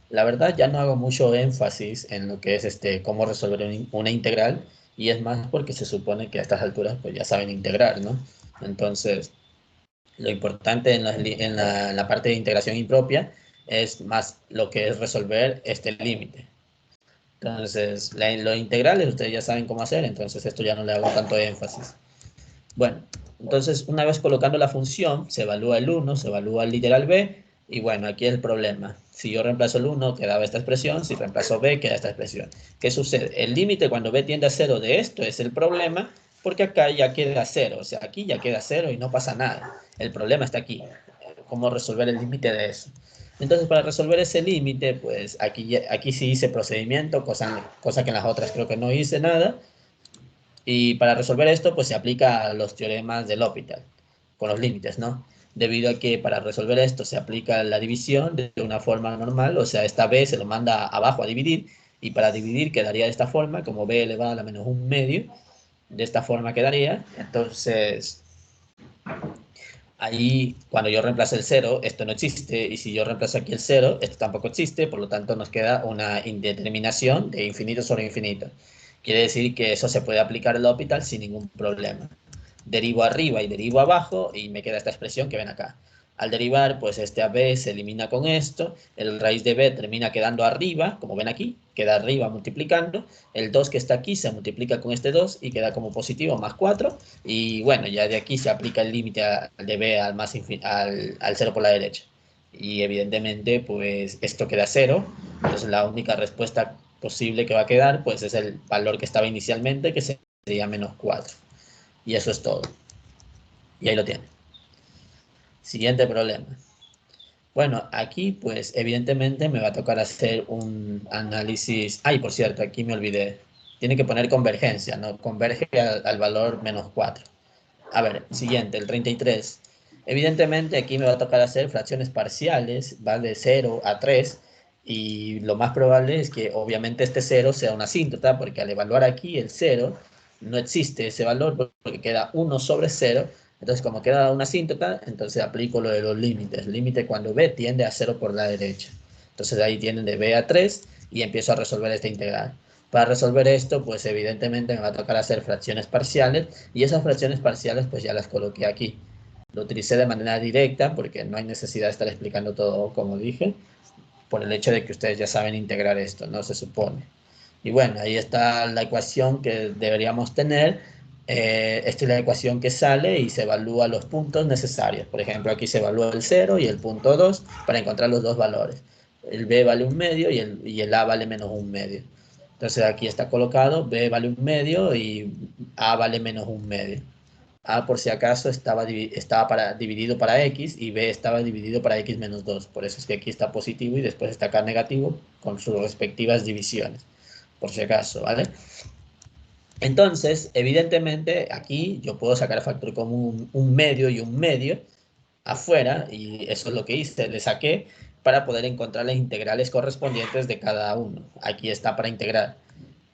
La verdad ya no hago mucho énfasis en lo que es cómo resolver una integral, y es más porque se supone que a estas alturas pues ya saben integrar, ¿no? Entonces, lo importante en la parte de integración impropia es más lo que es resolver este límite. Entonces, los integrales ustedes ya saben cómo hacer, entonces esto ya no le hago tanto énfasis. Bueno, entonces una vez colocando la función, se evalúa el 1, se evalúa el literal b, y bueno, aquí es el problema. Si yo reemplazo el 1, quedaba esta expresión, si reemplazo b, queda esta expresión. ¿Qué sucede? El límite cuando b tiende a 0 de esto es el problema, porque acá ya queda 0, o sea, aquí ya queda 0 y no pasa nada. El problema está aquí, cómo resolver el límite de eso. Entonces, para resolver ese límite, pues aquí sí hice procedimiento, cosa que en las otras creo que no hice nada. Y para resolver esto, pues se aplica a los teoremas de L'Hopital, con los límites, ¿no? Debido a que para resolver esto se aplica la división de una forma normal, o sea, esta b se lo manda abajo a dividir, y para dividir quedaría de esta forma, como b elevado a la menos 1/2, de esta forma quedaría. Entonces, ahí cuando yo reemplazo el 0, esto no existe, y si yo reemplazo aquí el 0, esto tampoco existe, por lo tanto nos queda una indeterminación de infinito sobre infinito. Quiere decir que eso se puede aplicar al L'Hopital sin ningún problema. Derivo arriba y derivo abajo y me queda esta expresión que ven acá. Al derivar, pues este AB se elimina con esto, el raíz de B termina quedando arriba, como ven aquí, queda arriba multiplicando, el 2 que está aquí se multiplica con este 2 y queda como positivo más 4, y bueno, ya de aquí se aplica el límite de B al 0 por la derecha. Y evidentemente, pues esto queda 0, entonces la única respuesta posible que va a quedar, pues es el valor que estaba inicialmente, que sería menos 4. Y eso es todo. Y ahí lo tiene. Siguiente problema. Bueno, aquí pues evidentemente me va a tocar hacer un análisis. Ay, por cierto, aquí me olvidé. tiene que poner convergencia, ¿no? Converge al valor menos 4. A ver, siguiente, el 33. Evidentemente aquí me va a tocar hacer fracciones parciales, va de 0 a 3, y lo más probable es que obviamente este 0 sea una asíntota, porque al evaluar aquí el 0, no existe ese valor porque queda 1 sobre 0, entonces como queda una asíntota, entonces aplico lo de los límites. Límite cuando b tiende a 0 por la derecha. Entonces ahí tienden de b a 3 y empiezo a resolver esta integral. Para resolver esto, pues evidentemente me va a tocar hacer fracciones parciales, y esas fracciones parciales pues ya las coloqué aquí. Lo utilicé de manera directa porque no hay necesidad de estar explicando todo como dije, por el hecho de que ustedes ya saben integrar esto, no se supone. Y bueno, ahí está la ecuación que deberíamos tener. Esta es la ecuación que sale y se evalúa los puntos necesarios. Por ejemplo, aquí se evalúa el 0 y el punto 2 para encontrar los dos valores. El b vale 1/2 y el a vale menos 1/2. Entonces aquí está colocado, b vale 1/2 y a vale menos 1/2. A por si acaso estaba dividido para x y b estaba dividido para x menos 2. Por eso es que aquí está positivo y después está acá negativo con sus respectivas divisiones. Por si acaso, ¿vale? Entonces, evidentemente, aquí yo puedo sacar factor común un medio y un medio afuera, y eso es lo que hice, le saqué para poder encontrar las integrales correspondientes de cada uno. Aquí está para integrar.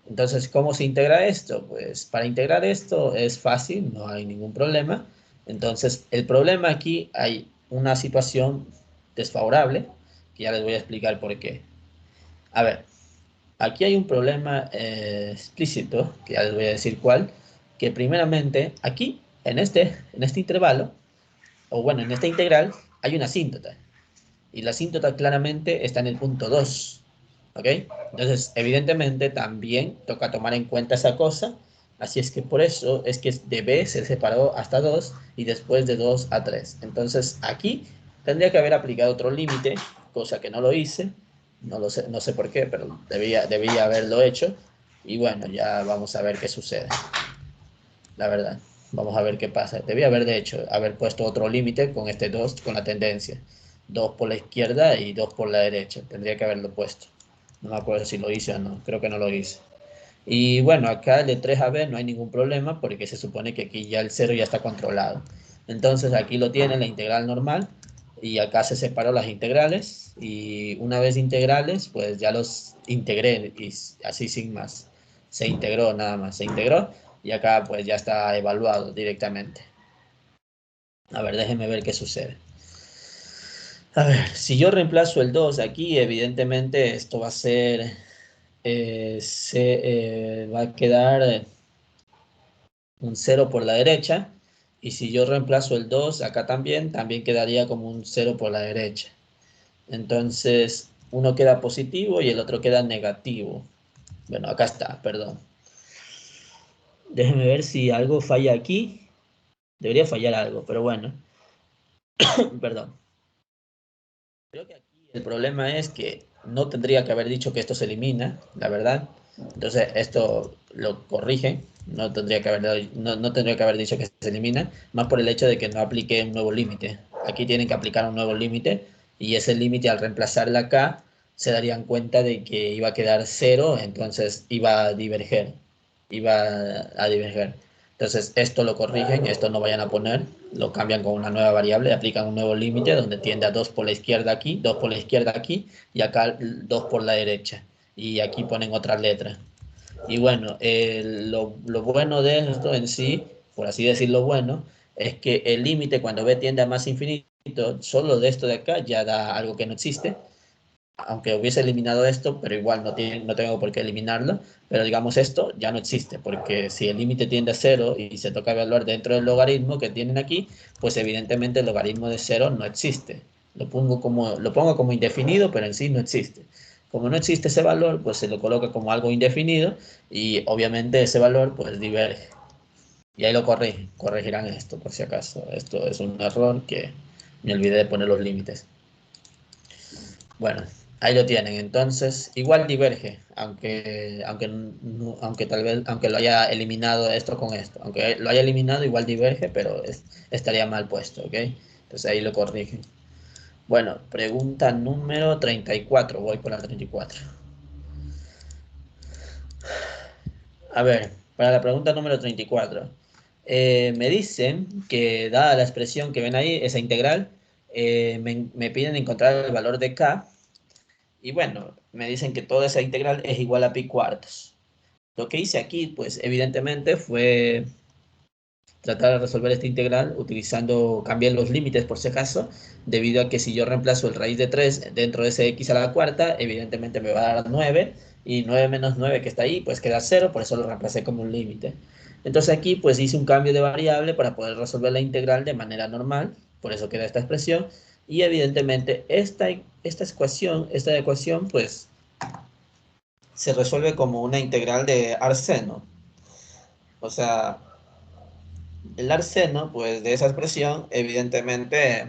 Entonces, ¿cómo se integra esto? Pues para integrar esto es fácil, no hay ningún problema. Entonces, el problema aquí hay una situación desfavorable, que ya les voy a explicar por qué. A ver, aquí hay un problema explícito, que ya les voy a decir cuál, que primeramente aquí, en este intervalo, o bueno, en esta integral, hay una asíntota. Y la asíntota claramente está en el punto 2. ¿Ok? Entonces, evidentemente, también toca tomar en cuenta esa cosa. Así es que por eso es que de b se separó hasta 2 y después de 2 a 3. Entonces, aquí tendría que haber aplicado otro límite, cosa que no lo hice. No sé por qué, pero debía haberlo hecho. Y bueno, ya vamos a ver qué sucede. La verdad. Vamos a ver qué pasa. Debía haber, de hecho, haber puesto otro límite con este 2, con la tendencia. 2 por la izquierda y 2 por la derecha. Tendría que haberlo puesto. No me acuerdo si lo hice o no. Creo que no lo hice. Y bueno, acá de 3 a b no hay ningún problema porque se supone que aquí ya el 0 ya está controlado. Entonces aquí lo tienen, la integral normal. Y acá se separó las integrales. Y una vez integrales, pues ya los integré y así sin más. Se integró nada más. Se integró y acá pues ya está evaluado directamente. A ver, déjenme ver qué sucede. A ver, si yo reemplazo el 2 aquí, evidentemente esto va a ser, va a quedar un 0 por la derecha, y si yo reemplazo el 2 acá también quedaría como un 0 por la derecha. Entonces, uno queda positivo y el otro queda negativo. Bueno, acá está, perdón. Déjenme ver si algo falla aquí. Debería fallar algo, pero bueno. Perdón. Creo que aquí el problema es que no tendría que haber dicho que esto se elimina, la verdad. Entonces esto lo corrige. No tendría que haber dicho que se elimina, más por el hecho de que no aplique un nuevo límite. Aquí tienen que aplicar un nuevo límite, y ese límite al reemplazarla acá se darían cuenta de que iba a quedar 0, entonces iba a diverger. Entonces esto lo corrigen, esto no vayan a poner, lo cambian con una nueva variable, aplican un nuevo límite donde tiende a 2 por la izquierda aquí, 2 por la izquierda aquí, y acá 2 por la derecha. Y aquí ponen otra letra. Y bueno, lo bueno de esto en sí, por así decirlo bueno, es que el límite cuando b tiende a más infinito, solo de esto de acá ya da algo que no existe, aunque hubiese eliminado esto, pero igual no tengo por qué eliminarlo, pero digamos esto ya no existe, porque si el límite tiende a 0 y se toca evaluar dentro del logaritmo que tienen aquí, pues evidentemente el logaritmo de 0 no existe. Lo pongo como indefinido, pero en sí no existe. Como no existe ese valor, pues se lo coloca como algo indefinido y obviamente ese valor pues diverge. Y ahí lo corregirán esto por si acaso. Esto es un error que me olvidé de poner los límites. Bueno, ahí lo tienen. Entonces, igual diverge, aunque tal vez, aunque lo haya eliminado esto con esto. Aunque lo haya eliminado, igual diverge, pero estaría mal puesto, ¿ok? Entonces ahí lo corrigen. Bueno, pregunta número 34. Voy por la 34. A ver, para la pregunta número 34. Me dicen que, dada la expresión que ven ahí, esa integral, me piden encontrar el valor de k. Y bueno, me dicen que toda esa integral es igual a pi cuartos. Lo que hice aquí, pues evidentemente fue tratar de resolver esta integral utilizando, cambiar los límites por si acaso, debido a que si yo reemplazo el raíz de 3 dentro de ese x a la cuarta, evidentemente me va a dar 9, y 9 menos 9 que está ahí, pues queda 0, por eso lo reemplacé como un límite. Entonces aquí pues hice un cambio de variable para poder resolver la integral de manera normal, por eso queda esta expresión, y evidentemente esta ecuación pues se resuelve como una integral de arseno. O sea, el arseno, pues de esa expresión, evidentemente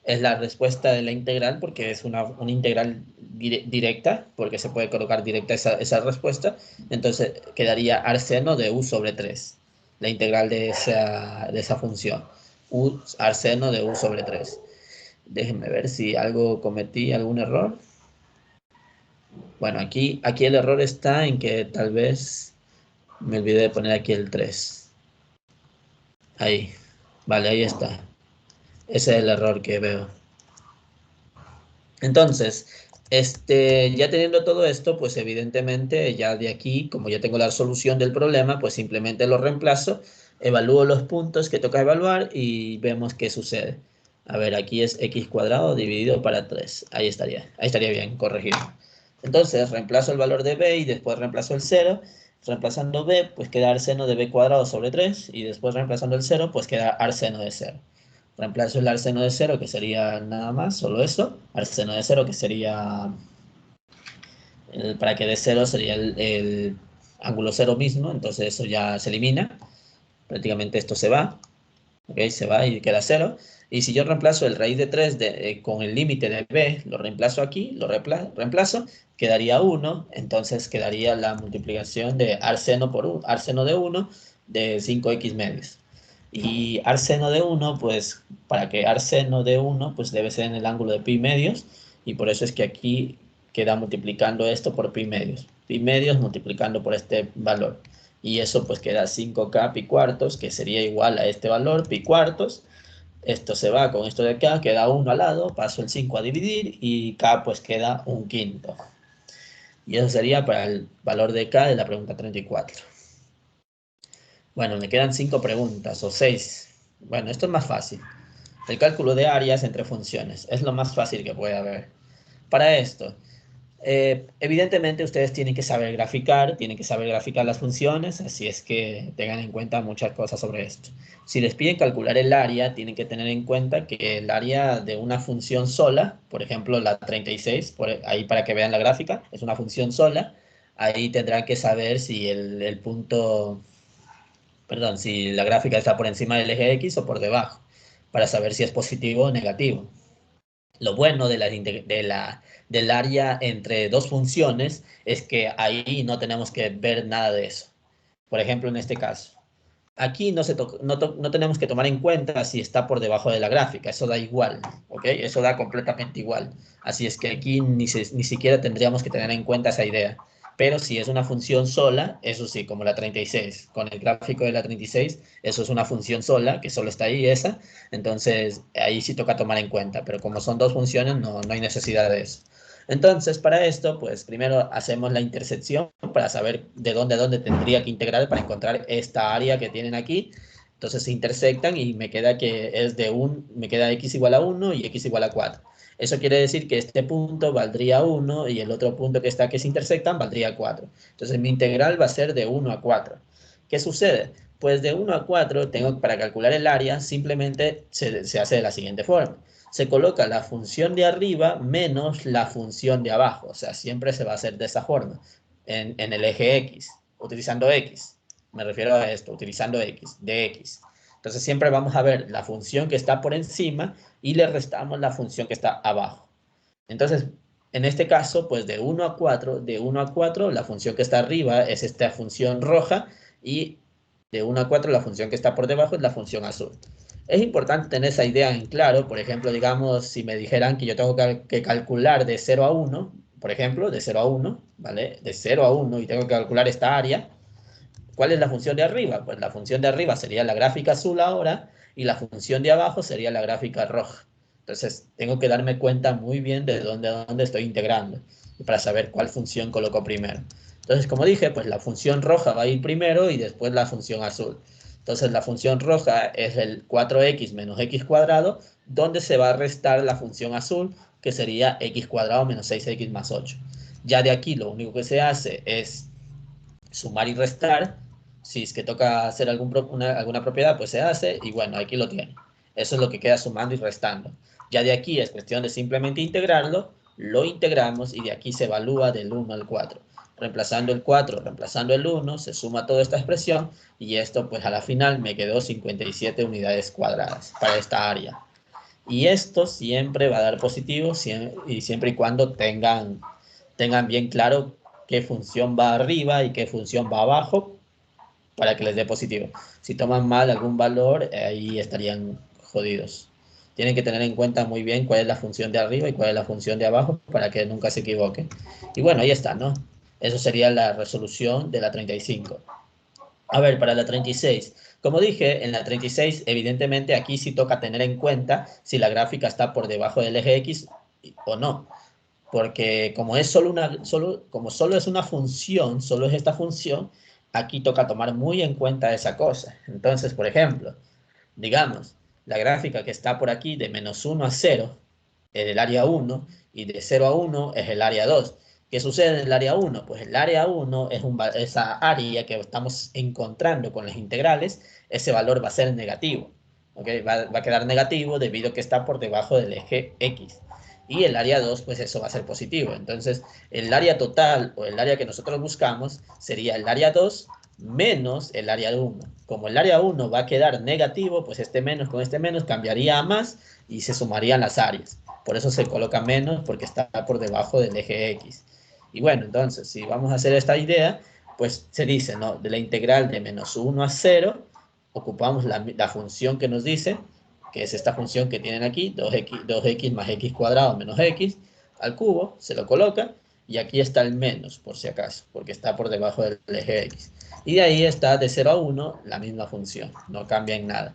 es la respuesta de la integral porque es una integral directa, porque se puede colocar directa esa respuesta. Entonces quedaría arseno de u sobre 3, la integral de esa función. Arseno de u sobre 3. Déjenme ver si cometí algún error. Bueno, aquí el error está en que tal vez me olvidé de poner aquí el 3. Ahí. Vale, ahí está. Ese es el error que veo. Entonces, ya teniendo todo esto, pues evidentemente ya de aquí, como ya tengo la solución del problema, pues simplemente lo reemplazo, evalúo los puntos que toca evaluar y vemos qué sucede. A ver, aquí es x cuadrado dividido para 3. Ahí estaría bien, corregido. Entonces, reemplazo el valor de b y después reemplazo el 0. Reemplazando b, pues queda arseno de b cuadrado sobre 3, y después reemplazando el 0, pues queda arseno de 0. Reemplazo el arseno de 0, que sería nada más, solo eso. Arseno de 0, que sería, para que dé 0 sería el ángulo 0 mismo, entonces eso ya se elimina. Prácticamente esto se va, ¿ok? Se va y queda 0. Y si yo reemplazo el raíz de 3 con el límite de b, lo reemplazo aquí, lo reemplazo, quedaría 1, entonces quedaría la multiplicación de arseno arseno de 1 de 5x medios. Y arseno de 1, pues para que arseno de 1, pues debe ser en el ángulo de pi medios, y por eso es que aquí queda multiplicando esto por pi medios. Pi medios multiplicando por este valor. Y eso pues queda 5k pi cuartos, que sería igual a este valor, pi cuartos. Esto se va con esto de acá, queda 1 al lado, paso el 5 a dividir, y k pues queda 1/5. Y eso sería para el valor de k de la pregunta 34. Bueno, me quedan 5 preguntas, o 6. Bueno, esto es más fácil. El cálculo de áreas entre funciones. Es lo más fácil que puede haber. Para esto, evidentemente ustedes tienen que saber graficar las funciones, así es que tengan en cuenta muchas cosas sobre esto. Si les piden calcular el área, tienen que tener en cuenta que el área de una función sola, por ejemplo la 36, ahí para que vean la gráfica, es una función sola, ahí tendrán que saber si el punto, perdón, si la gráfica está por encima del eje X o por debajo, para saber si es positivo o negativo. Lo bueno del área entre dos funciones es que ahí no tenemos que ver nada de eso. Por ejemplo, en este caso. Aquí no tenemos que tomar en cuenta si está por debajo de la gráfica, eso da igual, ¿ok? Eso da completamente igual. Así es que aquí ni siquiera tendríamos que tener en cuenta esa idea. Pero si es una función sola, eso sí, como la 36, con el gráfico de la 36, eso es una función sola, que solo está ahí esa, entonces ahí sí toca tomar en cuenta, pero como son dos funciones, no hay necesidad de eso. Entonces, para esto, pues primero hacemos la intersección para saber de dónde a dónde tendría que integrar para encontrar esta área que tienen aquí. Entonces se intersectan y me queda que me queda x igual a 1 y x igual a 4. Eso quiere decir que este punto valdría 1 y el otro punto que está que se intersectan valdría 4. Entonces mi integral va a ser de 1 a 4. ¿Qué sucede? Pues de 1 a 4, para calcular el área, simplemente se hace de la siguiente forma. Se coloca la función de arriba menos la función de abajo. O sea, siempre se va a hacer de esa forma, en el eje X, utilizando X. Me refiero a esto, utilizando X, de X. Entonces siempre vamos a ver la función que está por encima y le restamos la función que está abajo. Entonces, en este caso, pues de 1 a 4, la función que está arriba es esta función roja, y de 1 a 4 la función que está por debajo es la función azul. Es importante tener esa idea en claro. Por ejemplo, digamos, si me dijeran que yo tengo que calcular de 0 a 1, por ejemplo, de 0 a 1, ¿vale? De 0 a 1 y tengo que calcular esta área, ¿cuál es la función de arriba? Pues la función de arriba sería la gráfica azul ahora y la función de abajo sería la gráfica roja. Entonces, tengo que darme cuenta muy bien de dónde a dónde estoy integrando para saber cuál función coloco primero. Entonces, como dije, pues la función roja va a ir primero y después la función azul. Entonces, la función roja es el 4x menos x cuadrado, donde se va a restar la función azul, que sería x cuadrado menos 6x más 8. Ya de aquí lo único que se hace es sumar y restar. Si es que toca hacer alguna propiedad, pues se hace. Y bueno, aquí lo tiene. Eso es lo que queda sumando y restando. Ya de aquí es cuestión de simplemente integrarlo. Lo integramos y de aquí se evalúa del 1 al 4. Reemplazando el 4, reemplazando el 1, se suma toda esta expresión. Y esto, pues a la final, me quedó 57 unidades cuadradas para esta área. Y esto siempre va a dar positivo y siempre y cuando tengan bien claro qué función va arriba y qué función va abajo para que les dé positivo. Si toman mal algún valor, ahí estarían jodidos. Tienen que tener en cuenta muy bien cuál es la función de arriba y cuál es la función de abajo para que nunca se equivoquen. Y bueno, ahí está, ¿no? Eso sería la resolución de la 35. A ver, para la 36. Como dije, en la 36, evidentemente aquí sí toca tener en cuenta si la gráfica está por debajo del eje X o no. Porque como es como solo es una función, solo es esta función, aquí toca tomar muy en cuenta esa cosa. Entonces, por ejemplo, digamos, la gráfica que está por aquí de -1 a 0 es el área 1 y de 0 a 1 es el área 2. ¿Qué sucede en el área 1? Pues el área 1 es esa área que estamos encontrando con las integrales, ese valor va a ser negativo. ¿Okay? Va a quedar negativo debido a que está por debajo del eje X. Y el área 2, pues eso va a ser positivo. Entonces, el área total o el área que nosotros buscamos sería el área 2 menos el área 1. Como el área 1 va a quedar negativo, pues este menos con este menos cambiaría a más y se sumarían las áreas. Por eso se coloca menos porque está por debajo del eje X. Y bueno, entonces, si vamos a hacer esta idea, pues se dice, ¿no? De la integral de -1 a 0, ocupamos la función que nos dice, que es esta función que tienen aquí, 2x más x cuadrado menos x al cubo, se lo coloca, y aquí está el menos, por si acaso, porque está por debajo del eje X. Y de ahí está de 0 a 1 la misma función, no cambia en nada.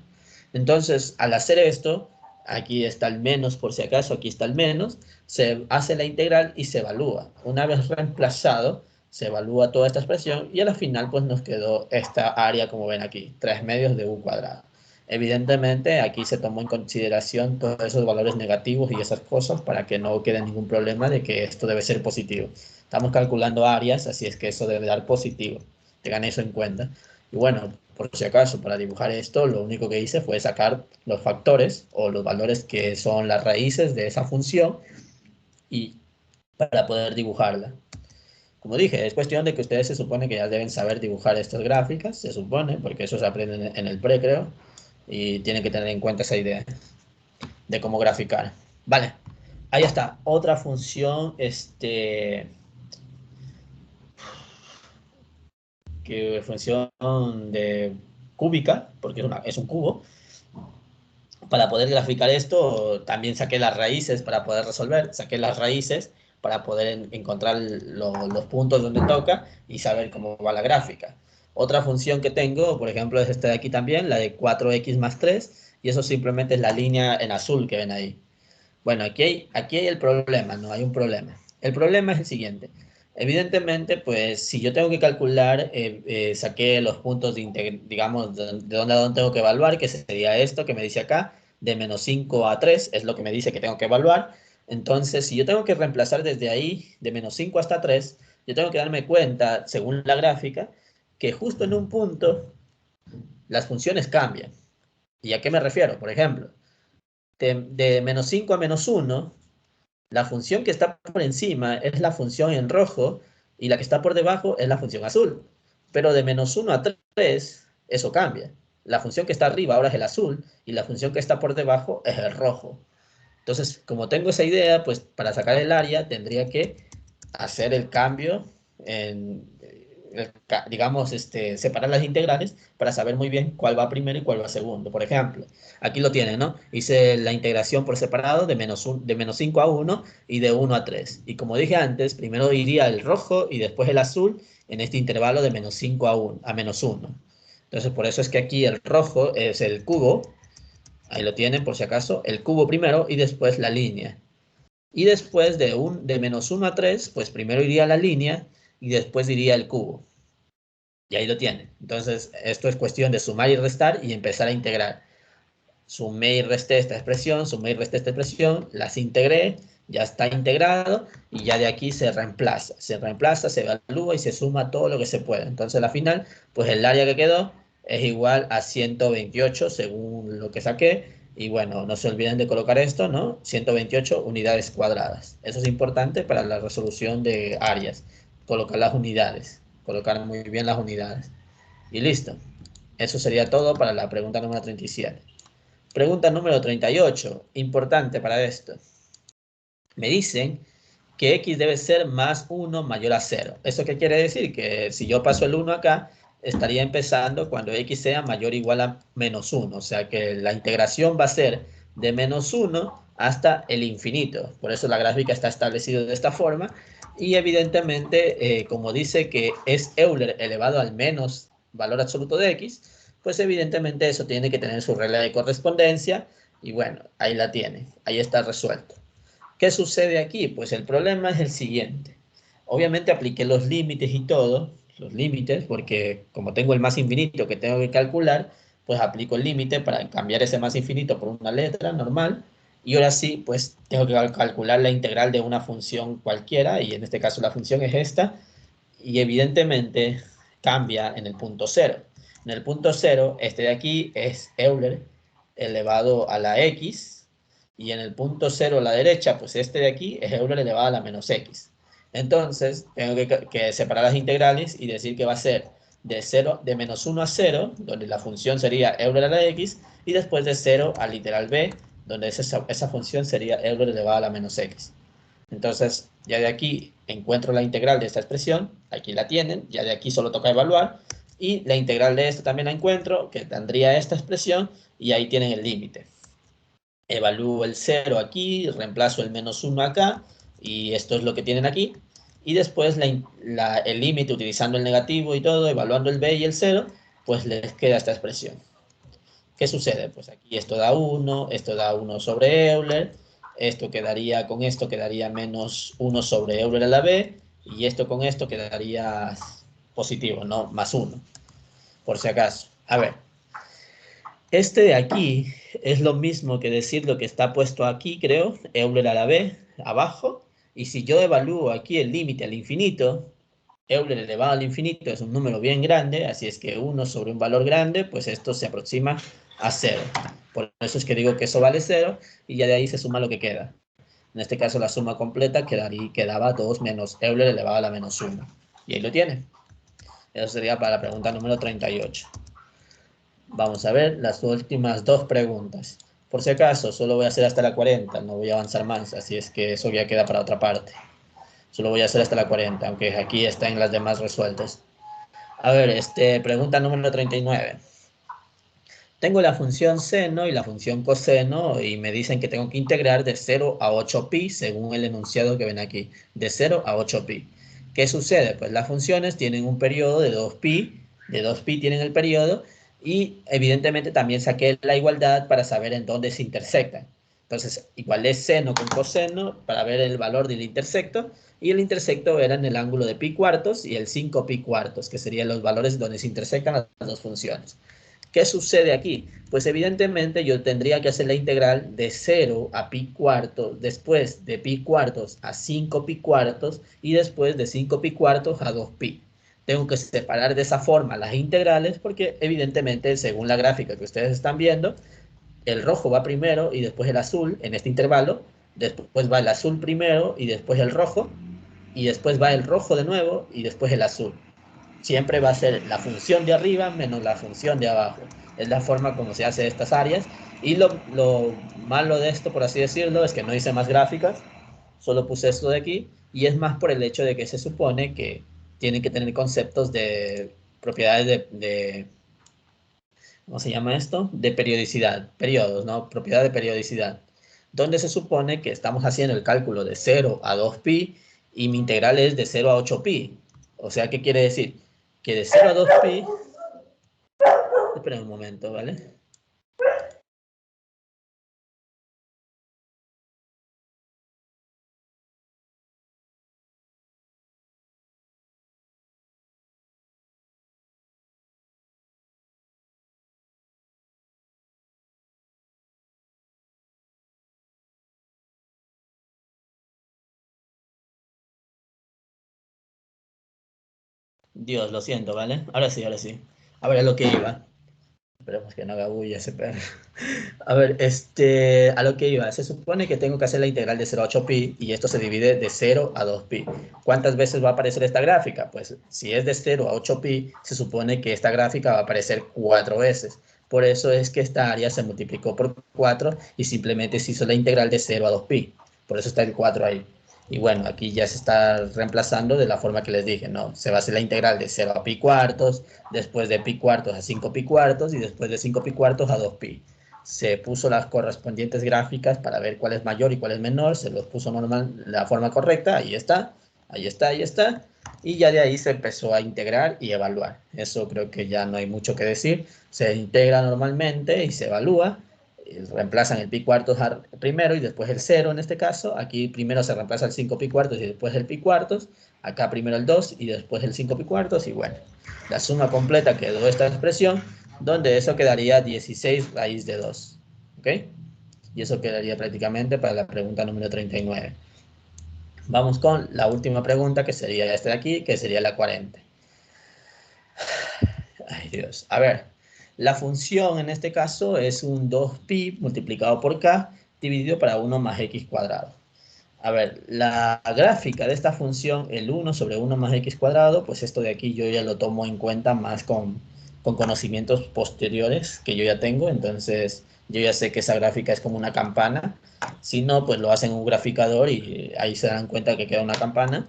Entonces, al hacer esto, aquí está el menos, por si acaso, aquí está el menos, se hace la integral y se evalúa. Una vez reemplazado, se evalúa toda esta expresión y a la final pues nos quedó esta área, como ven aquí, 3 medios de u cuadrado. Evidentemente, aquí se tomó en consideración todos esos valores negativos y esas cosas para que no quede ningún problema de que esto debe ser positivo. Estamos calculando áreas, así es que eso debe dar positivo. Tengan eso en cuenta. Y bueno, por si acaso, para dibujar esto, lo único que hice fue sacar los factores o los valores que son las raíces de esa función y para poder dibujarla. Como dije, es cuestión de que ustedes se supone que ya deben saber dibujar estas gráficas, se supone, porque eso se aprende en el pre, creo, y tienen que tener en cuenta esa idea de cómo graficar. Vale, ahí está. Otra función, que función de cúbica, porque es un cubo. Para poder graficar esto, también saqué las raíces para poder resolver, saqué las raíces para poder encontrar los puntos donde toca y saber cómo va la gráfica. Otra función que tengo, por ejemplo, es esta de aquí también, la de 4x más 3, y eso simplemente es la línea en azul que ven ahí. Bueno, aquí hay el problema, no hay un problema. El problema es el siguiente. Evidentemente, pues si yo tengo que calcular, saqué los puntos digamos, de dónde a dónde tengo que evaluar, que sería esto que me dice acá, de -5 a 3, es lo que me dice que tengo que evaluar. Entonces, si yo tengo que reemplazar desde ahí, de -5 hasta 3, yo tengo que darme cuenta, según la gráfica, que justo en un punto las funciones cambian. ¿Y a qué me refiero? Por ejemplo, de -5 a -1, la función que está por encima es la función en rojo y la que está por debajo es la función azul. Pero de -1 a 3, eso cambia. La función que está arriba ahora es el azul y la función que está por debajo es el rojo. Entonces, como tengo esa idea, pues para sacar el área tendría que hacer el cambio en, digamos, separar las integrales para saber muy bien cuál va primero y cuál va segundo. Por ejemplo, aquí lo tienen, ¿no? Hice la integración por separado de menos 5 a 1 y de 1 a 3. Y como dije antes, primero iría el rojo y después el azul en este intervalo de menos 5 a menos 1. Entonces, por eso es que aquí el rojo es el cubo. Ahí lo tienen, por si acaso. El cubo primero y después la línea. Y después de menos 1 a 3, pues primero iría la línea y después iría el cubo. Y ahí lo tienen. Entonces, esto es cuestión de sumar y restar y empezar a integrar. Sumé y resté esta expresión, sumé y resté esta expresión, las integré, ya está integrado y ya de aquí se reemplaza, se evalúa y se suma todo lo que se puede. Entonces, al final, pues el área que quedó es igual a 128 según lo que saqué. Y bueno, no se olviden de colocar esto, ¿no? 128 unidades cuadradas. Eso es importante para la resolución de áreas. Colocar las unidades, colocar muy bien las unidades. Y listo. Eso sería todo para la pregunta número 37. Pregunta número 38, importante para esto. Me dicen que x debe ser más 1 mayor a 0. ¿Eso qué quiere decir? Que si yo paso el 1 acá, estaría empezando cuando x sea mayor o igual a menos 1. O sea que la integración va a ser de menos 1 hasta el infinito. Por eso la gráfica está establecida de esta forma. Y evidentemente, como dice que es Euler elevado al menos valor absoluto de x, pues evidentemente eso tiene que tener su regla de correspondencia. Y bueno, ahí la tiene. Ahí está resuelto. ¿Qué sucede aquí? Pues el problema es el siguiente. Obviamente apliqué los límites y todo, los límites, porque como tengo el más infinito que tengo que calcular, pues aplico el límite para cambiar ese más infinito por una letra normal. Y ahora sí, pues tengo que calcular la integral de una función cualquiera, y en este caso la función es esta, y evidentemente cambia en el punto cero. En el punto cero, este de aquí es Euler elevado a la x, y en el punto cero a la derecha, pues este de aquí es Euler elevado a la menos x. Entonces, tengo que separar las integrales y decir que va a ser de menos 1 a 0, donde la función sería Euler a la x, y después de 0 a literal b, donde esa función sería Euler elevado a la menos x. Entonces, ya de aquí encuentro la integral de esta expresión, aquí la tienen, ya de aquí solo toca evaluar, y la integral de esta también la encuentro, que tendría esta expresión, y ahí tienen el límite. Evalúo el 0 aquí, reemplazo el menos 1 acá, y esto es lo que tienen aquí, y después el límite utilizando el negativo y todo, evaluando el b y el 0, pues les queda esta expresión. ¿Qué sucede? Pues aquí esto da 1 sobre Euler, con esto quedaría menos 1 sobre Euler a la b, y esto con esto quedaría positivo, ¿no? Más 1, por si acaso. A ver, este de aquí es lo mismo que decir lo que está puesto aquí, creo, Euler a la b, abajo, y si yo evalúo aquí el límite al infinito, Euler elevado al infinito es un número bien grande, así es que 1 sobre un valor grande, pues esto se aproxima a 0. Por eso es que digo que eso vale 0, y ya de ahí se suma lo que queda. En este caso la suma completa quedaba 2 menos Euler elevado a la menos 1. Y ahí lo tiene. Eso sería para la pregunta número 38. Vamos a ver las últimas dos preguntas. Por si acaso, solo voy a hacer hasta la 40, no voy a avanzar más, así es que eso ya queda para otra parte. Solo voy a hacer hasta la 40, aunque aquí están las demás resueltas. A ver, pregunta número 39. Tengo la función seno y la función coseno y me dicen que tengo que integrar de 0 a 8pi según el enunciado que ven aquí, de 0 a 8pi. ¿Qué sucede? Pues las funciones tienen un periodo de 2pi, de 2pi tienen el periodo, y evidentemente también saqué la igualdad para saber en dónde se intersectan. Entonces, igualé seno con coseno para ver el valor del intersecto, y el intersecto era en el ángulo de pi cuartos y el 5 pi cuartos, que serían los valores donde se intersectan las dos funciones. ¿Qué sucede aquí? Pues evidentemente yo tendría que hacer la integral de 0 a pi cuartos, después de pi cuartos a 5 pi cuartos y después de 5 pi cuartos a 2 pi. Tengo que separar de esa forma las integrales porque evidentemente según la gráfica que ustedes están viendo, el rojo va primero y después el azul en este intervalo, después va el azul primero y después el rojo, y después va el rojo de nuevo y después el azul. Siempre va a ser la función de arriba menos la función de abajo. Es la forma como se hace estas áreas. Y lo malo de esto, por así decirlo, es que no hice más gráficas, solo puse esto de aquí, y es más por el hecho de que se supone que tienen que tener conceptos de propiedades ¿cómo se llama esto? De periodicidad, periodos, ¿no? Propiedad de periodicidad, donde se supone que estamos haciendo el cálculo de 0 a 2pi y mi integral es de 0 a 8pi. O sea, ¿qué quiere decir? Que de 0 a 2pi... Esperen un momento, ¿vale? Dios, lo siento, ¿vale? Ahora sí, ahora sí. A ver, a lo que iba. Esperemos que no haga bulla ese perro. A ver, a lo que iba. Se supone que tengo que hacer la integral de 0 a 8pi y esto se divide de 0 a 2pi. ¿Cuántas veces va a aparecer esta gráfica? Pues si es de 0 a 8pi, se supone que esta gráfica va a aparecer 4 veces. Por eso es que esta área se multiplicó por 4 y simplemente se hizo la integral de 0 a 2pi. Por eso está el 4 ahí. Y bueno, aquí ya se está reemplazando de la forma que les dije, ¿no? Se va a hacer la integral de 0 a pi cuartos, después de pi cuartos a 5 pi cuartos y después de 5 pi cuartos a 2pi. Se puso las correspondientes gráficas para ver cuál es mayor y cuál es menor, se los puso normal, la forma correcta, ahí está, ahí está, ahí está, y ya de ahí se empezó a integrar y evaluar. Eso creo que ya no hay mucho que decir, se integra normalmente y se evalúa, reemplazan el pi cuartos primero y después el 0 en este caso. Aquí primero se reemplaza el 5 pi cuartos y después el pi cuartos. Acá primero el 2 y después el 5 pi cuartos. Y bueno, la suma completa quedó esta expresión, donde eso quedaría 16 raíz de 2. ¿Ok? Y eso quedaría prácticamente para la pregunta número 39. Vamos con la última pregunta, que sería esta de aquí, que sería la 40. Ay, Dios. A ver, la función en este caso es un 2pi multiplicado por k dividido para 1 más x cuadrado. A ver, la gráfica de esta función, el 1 sobre 1 más x cuadrado, pues esto de aquí yo ya lo tomo en cuenta más con conocimientos posteriores que yo ya tengo. Entonces yo ya sé que esa gráfica es como una campana. Si no, pues lo hacen en un graficador y ahí se dan cuenta que queda una campana.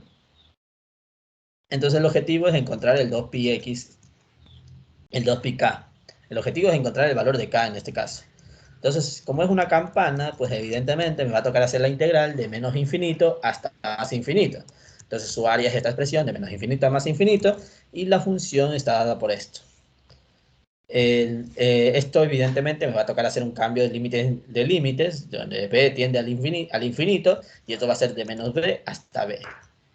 Entonces el objetivo es encontrar el 2pi x, el 2pi k. El objetivo es encontrar el valor de k en este caso. Entonces, como es una campana, pues evidentemente me va a tocar hacer la integral de menos infinito hasta más infinito. Entonces su área es esta expresión de menos infinito a más infinito y la función está dada por esto. Esto evidentemente me va a tocar hacer un cambio de límites, donde b tiende al infinito y esto va a ser de menos b hasta b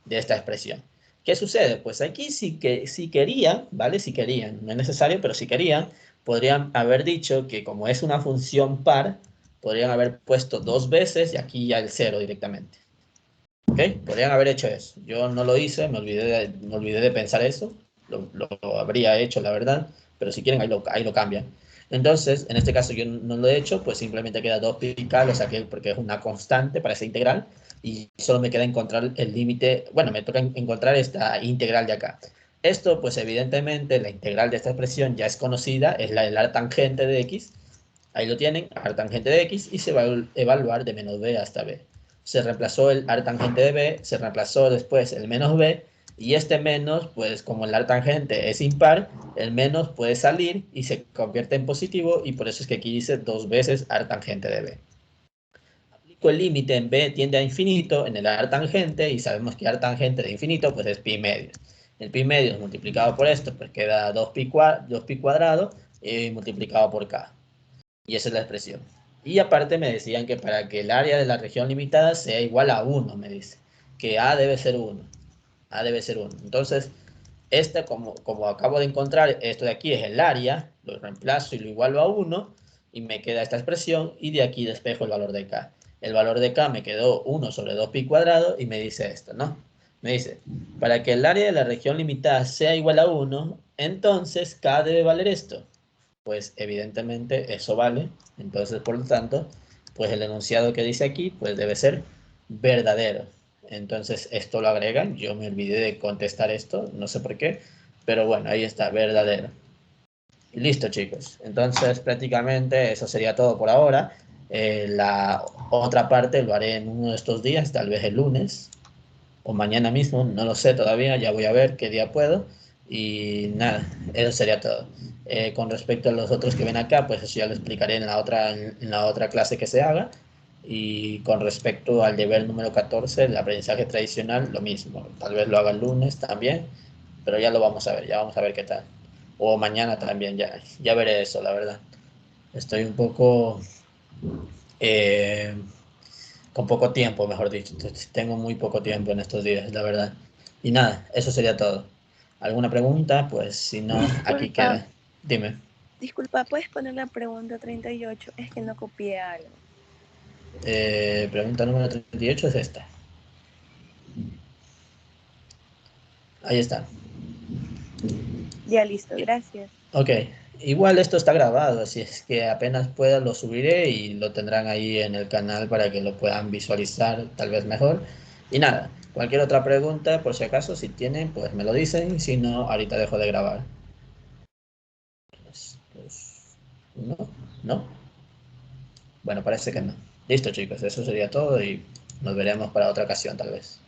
de esta expresión. ¿Qué sucede? Pues aquí sí que si querían, ¿vale? Si querían, no es necesario, pero si querían, podrían haber dicho que como es una función par, podrían haber puesto 2 veces y aquí ya el 0 directamente. ¿Ok? Podrían haber hecho eso. Yo no lo hice, me olvidé de pensar eso. Lo habría hecho, la verdad. Pero si quieren, ahí lo cambian. Entonces, en este caso yo no lo he hecho, pues simplemente queda 2pi, lo saqué porque es una constante para esa integral. Y solo me queda encontrar el límite, bueno, me toca encontrar esta integral de acá. Esto, pues evidentemente, la integral de esta expresión ya es conocida, es la del arctangente de x. Ahí lo tienen, arctangente de x, y se va a evaluar de menos b hasta b. Se reemplazó el arctangente de b, se reemplazó después el menos b, y este menos, pues como el arctangente es impar, el menos puede salir y se convierte en positivo, y por eso es que aquí dice 2 veces arctangente de b. Aplico el límite en b tiende a infinito en el arctangente, y sabemos que arctangente de infinito pues es pi medio. El pi medio multiplicado por esto, pues queda 2pi cuadrado multiplicado por k. Y esa es la expresión. Y aparte me decían que para que el área de la región limitada sea igual a 1, me dice. Que A debe ser 1. A debe ser 1. Entonces, como acabo de encontrar, esto de aquí es el área, lo reemplazo y lo igualo a 1, y me queda esta expresión, y de aquí despejo el valor de K. El valor de K me quedó 1 sobre 2pi cuadrado, y me dice esto, ¿no? Me dice, para que el área de la región limitada sea igual a 1, entonces K debe valer esto. Pues evidentemente eso vale. Entonces, por lo tanto, pues el enunciado que dice aquí, pues debe ser verdadero. Entonces, esto lo agregan. Yo me olvidé de contestar esto, no sé por qué, pero bueno, ahí está, verdadero. Y listo, chicos. Entonces, prácticamente eso sería todo por ahora. La otra parte lo haré en uno de estos días, tal vez el lunes o mañana mismo, no lo sé todavía, ya voy a ver qué día puedo. Y nada, eso sería todo. Con respecto a los otros que ven acá, pues eso ya lo explicaré en la otra clase que se haga. Y con respecto al deber número 14, el aprendizaje tradicional, lo mismo. Tal vez lo haga el lunes también, pero ya lo vamos a ver, ya vamos a ver qué tal. O mañana también, ya veré eso, la verdad. Estoy un poco eh, con poco tiempo, mejor dicho. Tengo muy poco tiempo en estos días, la verdad. Y nada, eso sería todo. ¿Alguna pregunta? Pues si no, aquí Disculpa, queda. Dime. disculpa, ¿puedes poner la pregunta 38? Es que no copié algo. Pregunta número 38 es esta. Ahí está. Ya listo, gracias. Ok. Igual esto está grabado, así es que apenas pueda lo subiré y lo tendrán ahí en el canal para que lo puedan visualizar tal vez mejor. Y nada, cualquier otra pregunta, por si acaso, si tienen, pues me lo dicen. Si no, ahorita dejo de grabar. No, no. Bueno, parece que no. Listo, chicos, eso sería todo y nos veremos para otra ocasión, tal vez.